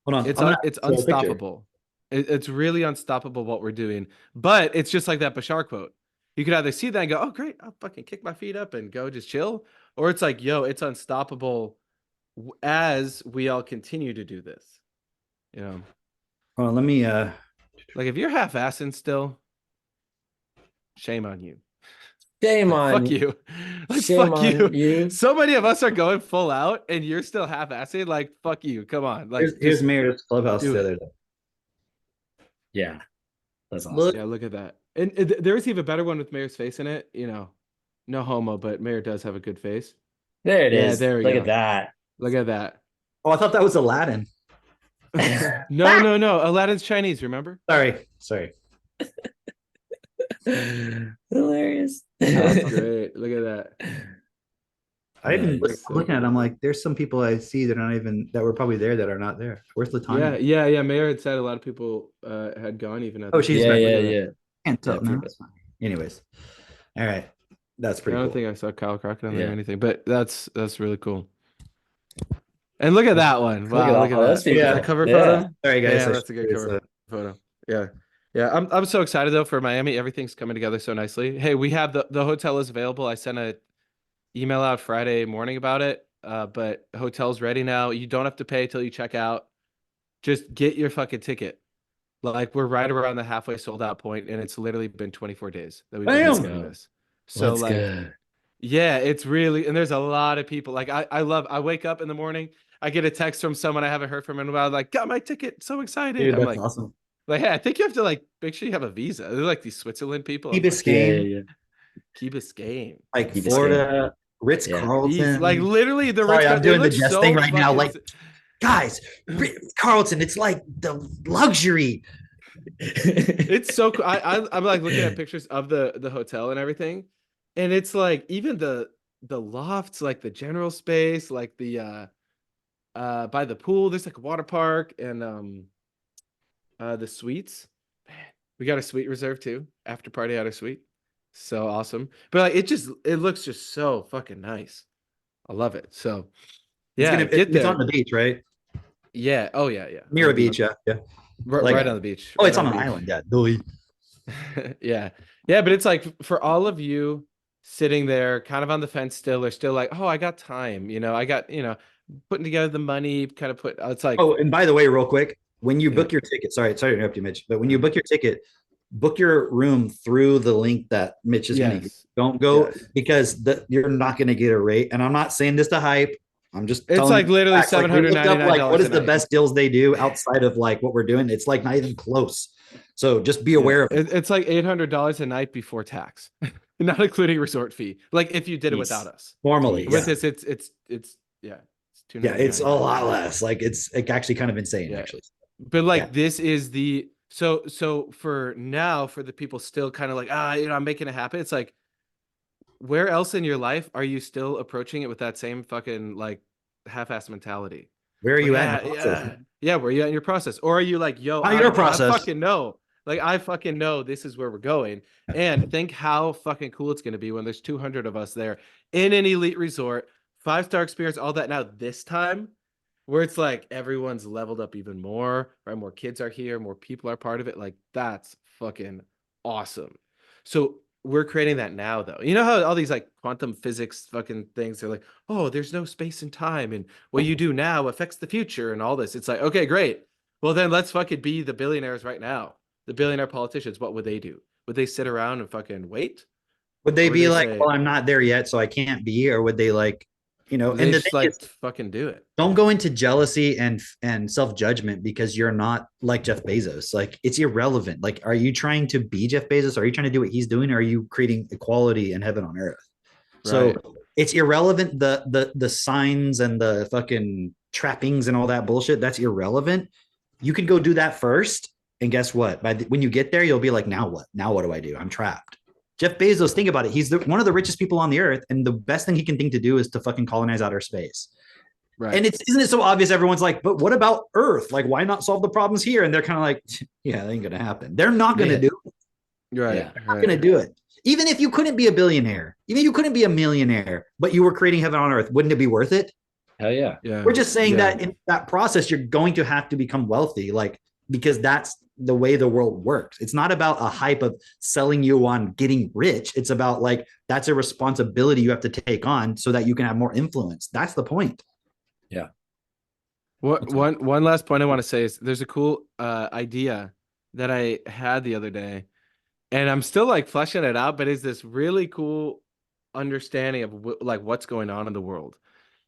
hold on, it's unstoppable. It's really unstoppable what we're doing. But it's just like that Bashar quote. You could either see that and go, oh great, I'll fucking kick my feet up and go just chill, or it's like, yo, it's unstoppable as we all continue to do this. Well, let me like if you're half-assing still, shame on you. Shame on fuck you. Like, shame fuck on you. So many of us are going full out and you're still half-assing. Like, fuck you. Come on. Like here's Mayor's clubhouse the other day. Yeah. That's awesome. Look at that. And there's even better one with Mayor's face in it. No homo, but Mayor does have a good face. There it is. There we go. Look at that. Look at that. Oh, I thought that was Aladdin. No. Aladdin's Chinese, remember? Sorry. Hilarious. That's great. Look at that. I even looking at it, I'm like, there's some people I see that are not even, that were probably there that are not there. Where's Latanya? Yeah. Mayor had said a lot of people had gone even at she's back. Yeah. Can't tell. No, anyways. All right. That's pretty cool. I don't think I saw Kyle Crockett on there or anything, but that's really cool. And look at that one. Wow, look at that. Yeah, cover photo. Sorry guys. Yeah, that's a good cover photo. Yeah. I'm so excited though for Miami. Everything's coming together so nicely. Hey, we have the hotel is available. I sent a email out Friday morning about it. But hotel's ready now. You don't have to pay till you check out. Just get your fucking ticket. Like we're right around the halfway sold out point, and it's literally been 24 days that we've been doing this. So Let's go. Yeah, it's really, and there's a lot of people. Like I wake up in the morning, I get a text from someone I haven't heard from in a while, like, got my ticket, so excited. Dude, I'm that's like, awesome. Like, hey, I think you have to like make sure you have a visa. They're like these Switzerland people. Key I'm like, Biscayne, yeah. Key Biscayne. like Key Biscayne. Florida, Ritz Yeah. These like Carlton. literally the Sorry, Ritz. I'm They doing the look jest so thing right now. fucking Like, guys, Ritz Carlton, it's like the luxury. it's so cool. I'm like looking at pictures of the hotel and everything, and it's like even the lofts, like the general space, like the by the pool, there's like a water park and the suites. Man, we got a suite reserved too. After party at our suite. So awesome. But like it looks just so fucking nice. I love it. So yeah, get It's there. on the beach, right? Yeah. Oh yeah, yeah. Near On a the beach, yeah. Like- right on the beach. Oh, Right it's on the an beach. island, yeah. Duly. Yeah. Yeah, but it's like for all of you sitting there kind of on the fence still, or still like, oh, I got time, I got, putting together the money, kind of it's like, Oh, and by the way, real quick, when you Yeah. book your ticket, sorry to interrupt you, Mitch, but when you book your ticket, book your room through the link that Mitch is going to give. yes. Don't go Yes. because you're not going to get a rate. And I'm not saying this to hype. I'm just It's telling like you literally facts. Like, we looked up, like, $799 what is a the night. best deals they do outside of like what we're doing? It's like not even close. So just be aware of it. It's like $800 a night before tax, not including resort fee. Like if you did it Jeez. without us. Formally. With Yeah. this, it's yeah. Yeah, it's a $299. lot less. Like it's actually kind of insane, Yeah. actually. But like Yeah. this is the so for now, for the people still kind of like, I'm making it happen. It's like, where else in your life are you still approaching it with that same fucking like half-ass mentality? Where are you yeah, at? in the process? yeah. Where are you at in your process? Or are you like, yo, Not your process. I fucking know. Like I fucking know this is where we're going. And think how fucking cool it's gonna be when there's 200 of us there in an elite resort, 5-star experience, all that. Now this time, where it's like everyone's leveled up even more, right? More kids are here, more people are part of it. Like that's fucking awesome. So we're creating that now, though. You know how all these like quantum physics fucking things are like, oh, there's no space and time, and what you do now affects the future, and all this. It's like, okay, great. Well, then let's fucking be the billionaires right now. The billionaire politicians. What would they do? Would they sit around and fucking wait? Would they Or would be they like, say- well, I'm not there yet, so I can't be, or would they like, They and the just thing like is, fucking do it. don't go into jealousy and self-judgment because you're not like Jeff Bezos. Like it's irrelevant. Like, are you trying to be Jeff Bezos? Are you trying to do what he's doing? Or are you creating equality in heaven on earth? So Right. it's irrelevant. The signs and the fucking trappings and all that bullshit, that's irrelevant. You could go do that first. And guess what? When you get there, you'll be like, now what? Now what do I do? I'm trapped. Jeff Bezos, think about it. He's one of the richest people on the earth. And the best thing he can think to do is to fucking colonize outer space. Right. And isn't it so obvious? Everyone's like, but what about Earth? Like, why not solve the problems here? And they're kind of like, yeah, that ain't gonna happen. They're not gonna Yeah. do it. right. Yeah. They're not gonna do it. Even if you couldn't be a billionaire, even if you couldn't be a millionaire, but you were creating heaven on earth, wouldn't it be worth it? Hell yeah. Yeah. We're just saying Yeah. that in that process, you're going to have to become wealthy, like because that's the way the world works. It's not about a hype of selling you on getting rich. It's about like that's a responsibility you have to take on so that you can have more influence. That's the point. One last point I want to say is there's a cool idea that I had the other day, and I'm still like fleshing it out, but it's this really cool understanding of like what's going on in the world.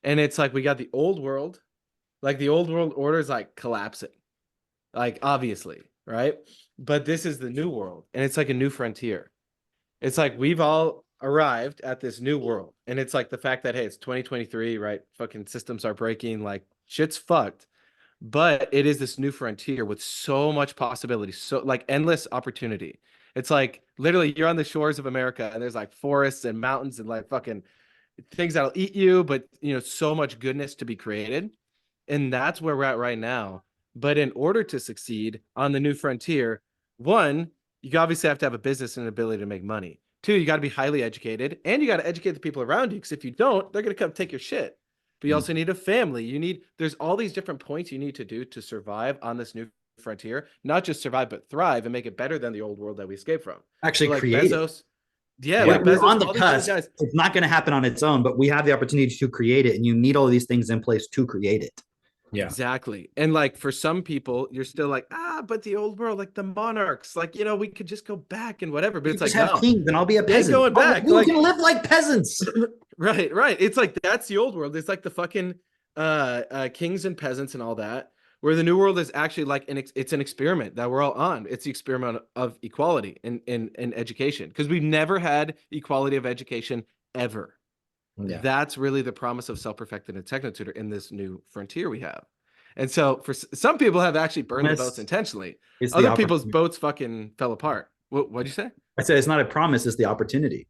And it's like we got the old world, like the old world order is like collapsing, like obviously, right? But this is the new world, and it's like a new frontier. It's like we've all arrived at this new world, and it's like the fact that hey, it's 2023, right? Fucking systems are breaking, like shit's fucked. But it is this new frontier with so much possibility, so like endless opportunity. It's like literally you're on the shores of America, and there's like forests and mountains and like fucking things that'll eat you, but so much goodness to be created. And that's where we're at right now. But in order to succeed on the new frontier, one, you obviously have to have a business and an ability to make money. Two, you got to be highly educated, and you got to educate the people around you, because if you don't, they're going to come take your shit. But you also need a family. There's all these different points you need to do to survive on this new frontier, not just survive, but thrive and make it better than the old world that we escaped from. Actually, So like create it. Bezos. Yeah, We're like Bezos, on the all these other cusp. guys. It's not going to happen on its own, but we have the opportunity to create it, and you need all these things in place to create it. Yeah. Exactly. And like for some people, you're still like, but the old world, like the monarchs, like, we could just go back and whatever. But it's like, just have no. kings, and I'll be a peasant. going back, We like- can live like peasants. Right. It's like that's the old world. It's like the fucking kings and peasants and all that. where the new world is actually like it's an experiment that we're all on. It's the experiment of equality in education, because we've never had equality of education ever. Yeah. That's really the promise of Self-Perfected and TechnoTutor in this new frontier we have. And so for some people have actually burned the boats intentionally. It's the Other people's opportunity. boats fucking fell apart. What'd you say? I said it's not a promise, it's the opportunity.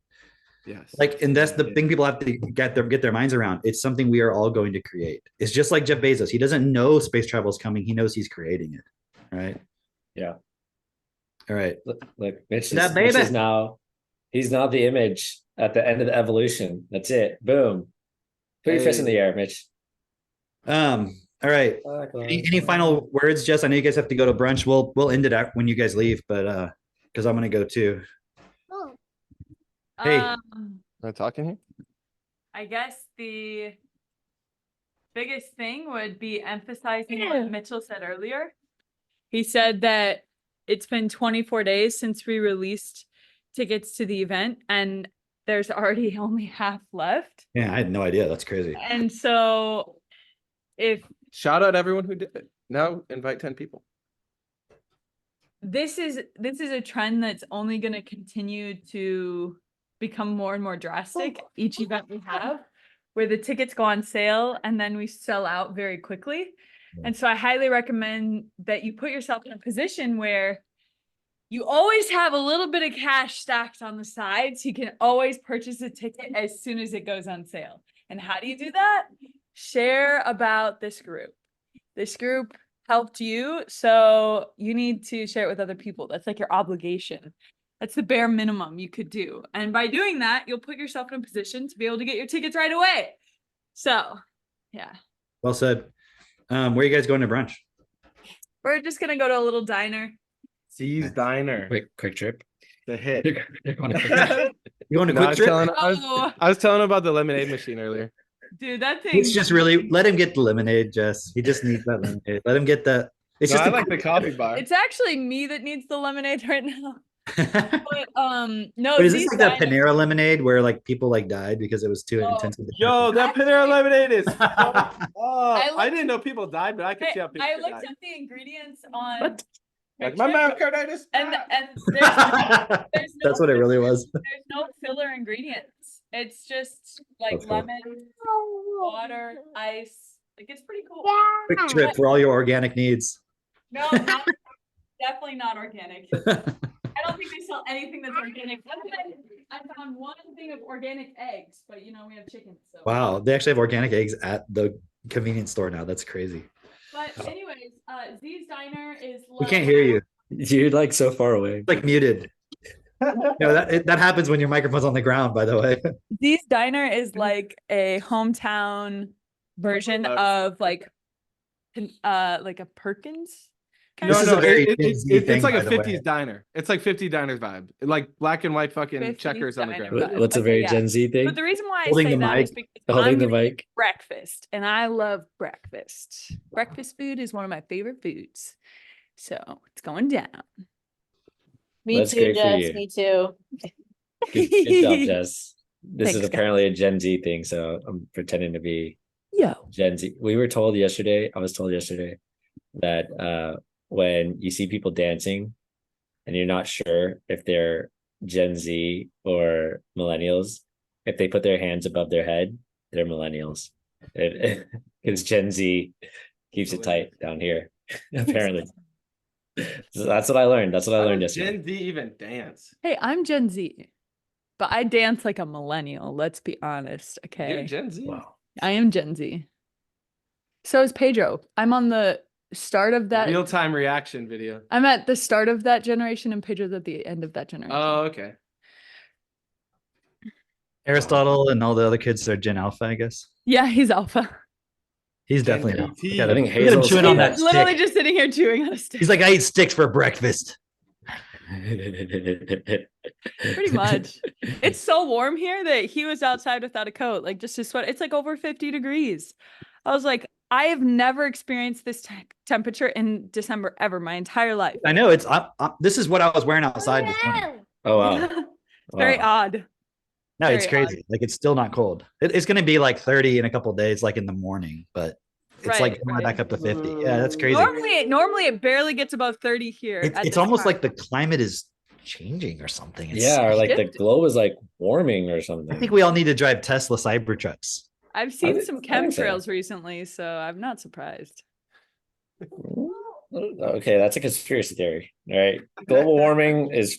Yes. Like, and that's the thing people have to get their minds around. It's something we are all going to create. It's just like Jeff Bezos. He doesn't know space travel is coming. He knows he's creating it. Right. Yeah. All right. Look, Mitch That Mitch baby. is now, he's now the image at the end of the evolution. That's it. Boom. Put your fist in the air, Mitch. All right. Any final words, Jess? I know you guys have to go to brunch. We'll end it out when you guys leave, but because I'm gonna go too. Hey. Am I talking here? I guess the biggest thing would be emphasizing what Mitchell said earlier. He said that it's been 24 days since we released tickets to the event, and there's already only half left. Yeah, I had no idea. That's crazy. And so if Shout out everyone who did it. Now invite 10 people. this is a trend that's only going to continue to become more and more drastic each event we have, where the tickets go on sale and then we sell out very quickly. And so I highly recommend that you put yourself in a position where you always have a little bit of cash stacked on the side, so you can always purchase a ticket as soon as it goes on sale. And how do you do that? Share about this group. This group helped you, so you need to share it with other people. That's like your obligation. That's the bare minimum you could do. And by doing that, you'll put yourself in a position to be able to get your tickets right away. So, yeah. Well said. Where are you guys going to brunch? We're just going to go to a little diner. Z's Diner. Quick trip. The hit. You going to No, quick I was trip? telling- Oh, I was telling him about the lemonade machine earlier. dude, that thing. It's just really let him get the lemonade, Jess. He just needs that lemonade. Let him get that. It's No, just I like the coffee bar. It's actually me that needs the lemonade right now. but No, is this Z's like that Diner- Panera lemonade where like people like died because it was too Oh. intensive? Yo, that Panera lemonade is. I I looked- didn't know people died, but I could Hey, see how people I looked died. at the ingredients on What? Like my myocarditis. and there's no That's what it really was. there's no filler ingredients. It's just like That's cool. lemon, water, ice. Like, it's pretty cool. Quick trip for all your organic needs. No, definitely not organic. I don't think they sell anything that's organic. I found one thing of organic eggs, but you know, we have chicken. So. Wow, they actually have organic eggs at the convenience store now. That's crazy. But anyways, Z's Diner is We can't hear you. You're like so far away. Like muted. No, that happens when your microphone's on the ground, by the way. Z's Diner is like a hometown version of like a Perkins. kind This of is a No, very it- Gen it's Z thing, like a by the way. 50s diner. It's like 50 diners vibe. Like black and white fucking 50s checkers on the diner ground. vibe. What's a Okay, very yeah. Gen Z thing? But the reason why I Holding say the that is mic. because Holding I'm the gonna eat mic. breakfast, and I love breakfast. Breakfast food is one of my favorite foods, so it's going down. Me That's too, great for Jess. you. Me too. Good job, Jess. This Thanks, is guys. apparently a Gen Z thing, so I'm pretending to be Yo, Gen Z. I was told yesterday that when you see people dancing and you're not sure if they're Gen Z or millennials, if they put their hands above their head, they're millennials. Because Gen Z keeps it tight down here, apparently. So that's what I learned. That's what I How learned does yesterday. Gen Z even dance? hey, I'm Gen Z, but I dance like a millennial. Let's be honest, You're okay? Gen Z. Wow. I am Gen Z. So is Pedro. I'm on the start of that. Real time reaction video. I'm at the start of that generation, and Pedro's at the end of that generation. Oh, okay. Aristotle and all the other kids are Gen Alpha, I guess. Yeah, he's alpha. He's Gen definitely an alpha. GT. Look at I him. think Look at him Hazel's chewing on here. that Literally stick. just sitting here chewing on a stick. He's like, I eat sticks for breakfast. Pretty much. It's so warm here that he was outside without a coat, like just his sweat. It's like over 50 degrees. I was like, I have never experienced this temperature in December ever, my entire life. I know this is what I was wearing outside this morning. Oh wow. It's very Wow. odd. No, it's Very odd. crazy. Like it's still not cold. It's going to be like 30 in a couple days, like in the morning, but It's like going back up to 50. Yeah, that's crazy. Normally it barely gets above 30 here. at It's this almost time. like the climate is changing or something. It's, Yeah, or like the shifted. globe is like warming or something. I think we all need to drive Tesla Cybertrucks. I've seen think- some I think so. chemtrails recently, so I'm not surprised. Okay, that's a conspiracy theory. All right. Global warming is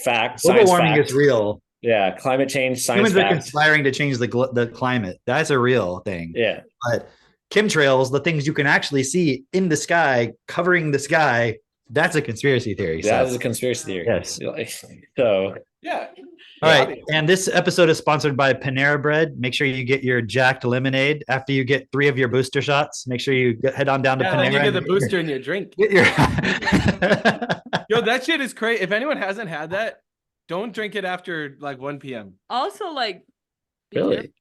fact. Global Science warming fact. is real. Yeah, climate change, science Humans are fact. conspiring to change the climate. That's a real thing. Yeah. But chemtrails, the things you can actually see in the sky, covering the sky, that's a conspiracy theory. That So, is a conspiracy theory. Yes. Yeah. So all right. And this episode is sponsored by Panera Bread. Make sure you get your jacked lemonade after you get 3 of your booster shots. Make sure you head on down to Yeah, Panera. then you get the and booster in your drink. Get your Yo, that shit is crazy. If anyone hasn't had that, don't drink it after like 1 p.m. Also, like, be Really? careful.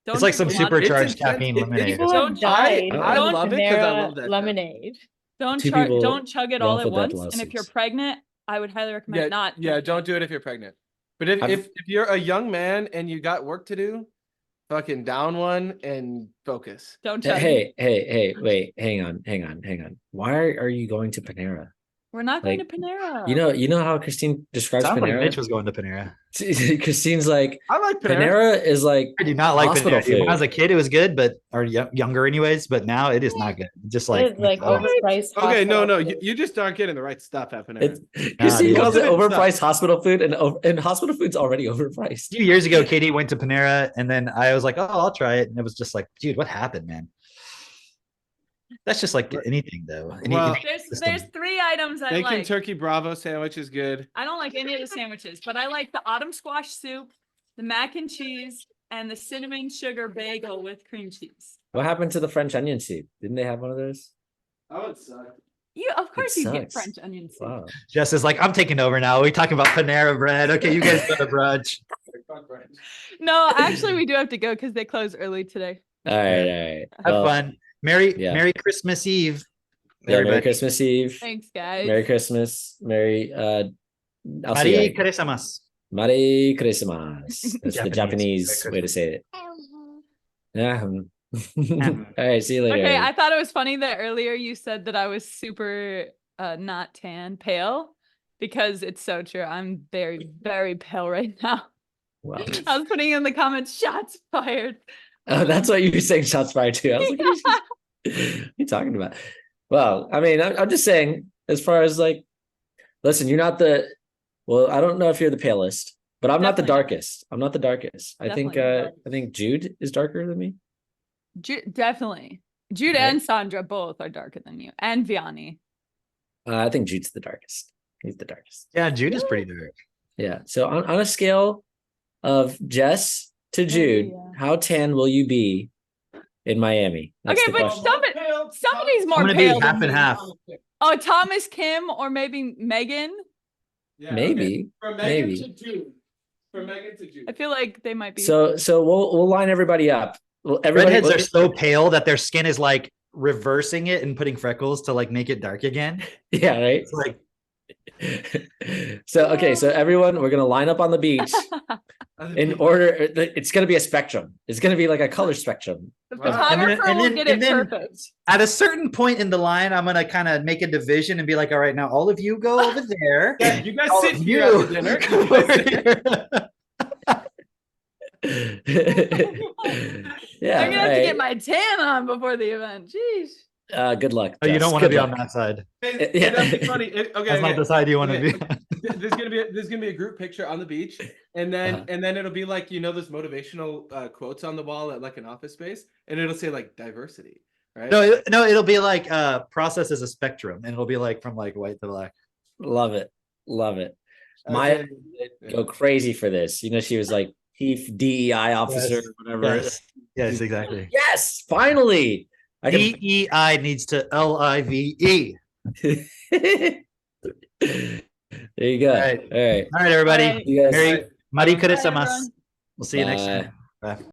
Don't It's like some drink supercharged It's intense. caffeine It- lemonade. People Don't have died. I don't- love it because I Panera love that. lemonade. Don't Two chug, people don't chug it all at wrongful death once. And if you're lawsuits. pregnant, I would highly recommend Yeah, not. yeah, don't do it if you're pregnant. But if, I've- if you're a young man and you got work to do, fucking down one and focus. Don't chug. hey, wait, hang on. Why are you going to Panera? We're not going like, to Panera. You know how Christine describes Sounds like Panera? Mitch was going to Panera. Christine's like I like Panera is like I do not like hospital Panera. Dude. When food. I was a kid, it was good, but or younger anyways. But now it is not good. Just like, It's like oh, overpriced. Okay, no, hospital you, food. you just aren't getting the right stuff at Panera. It's, Christine dude. calls it What's in it? overpriced hospital food, and hospital food's already overpriced. a few years ago, Katie went to Panera, and then I was like, "Oh, I'll try it," and it was just like, "Dude, what happened, man?" That's just like anything, though. Well, There's 3 items I Bacon like. turkey Bravo sandwich is good. I don't like any of the sandwiches, but I like the autumn squash soup, the mac and cheese, and the cinnamon sugar bagel with cream cheese. What happened to the French onion soup? Didn't they have one of those? That would suck. You, of course, you get sucks. French onion soup. Wow. Jess is like, "I'm taking over now. We're talking about Panera Bread. Okay, you guys go to brunch. No, actually, we do have to go because they close early today. All right. Have Well, fun. Merry yeah. Merry Christmas Eve, Yeah, Merry everybody. Christmas Eve. Thanks, guys. Merry Christmas. I'll see Merry you. Christmas. Merry Christmas. That's the Japanese. Japanese Merry way to say it. Yeah. Ahem. All right. See you later. Okay, I thought it was funny that earlier you said that I was super not tan, pale, because it's so true. I'm very, very pale right now. Wow. I was putting in the comments, shots fired. Oh, that's what you were saying. Shots fired too. I was like, what are you talking about? Well, I mean, I'm just saying, as far as like, listen, you're not the. Well, I don't know if you're the palest, but I'm not the Definitely not. darkest. I'm not the darkest. I think. Definitely not. I think Jude is darker than me. Definitely. Jude Right. and Sandra both are darker than you, and Vianney. I think Jude's the darkest. He's the darkest. Yeah, Jude is pretty dark. Yeah. So on a scale of Jess to Jude, yeah. how tan will you be in Miami? That's Okay, the but question. somebody's more I'm gonna be pale. half than and me. half. Oh, Thomas Kim or maybe Megan. Yeah, okay. Maybe. From Megan maybe. to June. From Megan to June. I feel like they might be. So we'll line everybody up. Well, everybody. Redheads are so pale that their skin is like reversing it and putting freckles to like make it dark again. Yeah. Right. It's like So okay, so everyone, we're gonna line up on the beach in order. It's gonna be a spectrum. It's gonna be like a color spectrum. the Wow. photographer And will then- get and it then- perfect. at a certain point in the line, I'm gonna kind of make a division and be like, all right, now all of you go over there. Yeah, you guys All sit of here you after dinner. go You guys over sit here. I'm Yeah. gonna have to get my tan on before the event. Jeez. Good luck. Oh, you Jess. don't want to Good be on luck. that side. Hey, Yeah. that'd be funny. Okay, That's not okay. the side you want to Okay. be on. There's gonna be a group picture on the beach, and then Uh-huh. it'll be like, you know, those motivational quotes on the wall at like an office space, and it'll say like diversity, right? No, it'll be like process as a spectrum, and it'll be like from like white to black. Love it. Love it. Maya Okay. would go crazy for this. You know, she was like chief DEI officer, Yes. or whatever. Yes, exactly. Yes, finally. I can. DEI needs to LIVE. There you go. All right. All right. All right, everybody. All right. You guys. Merry Marie Bye, Christmas. everyone. We'll see you next Bye. time. Bye.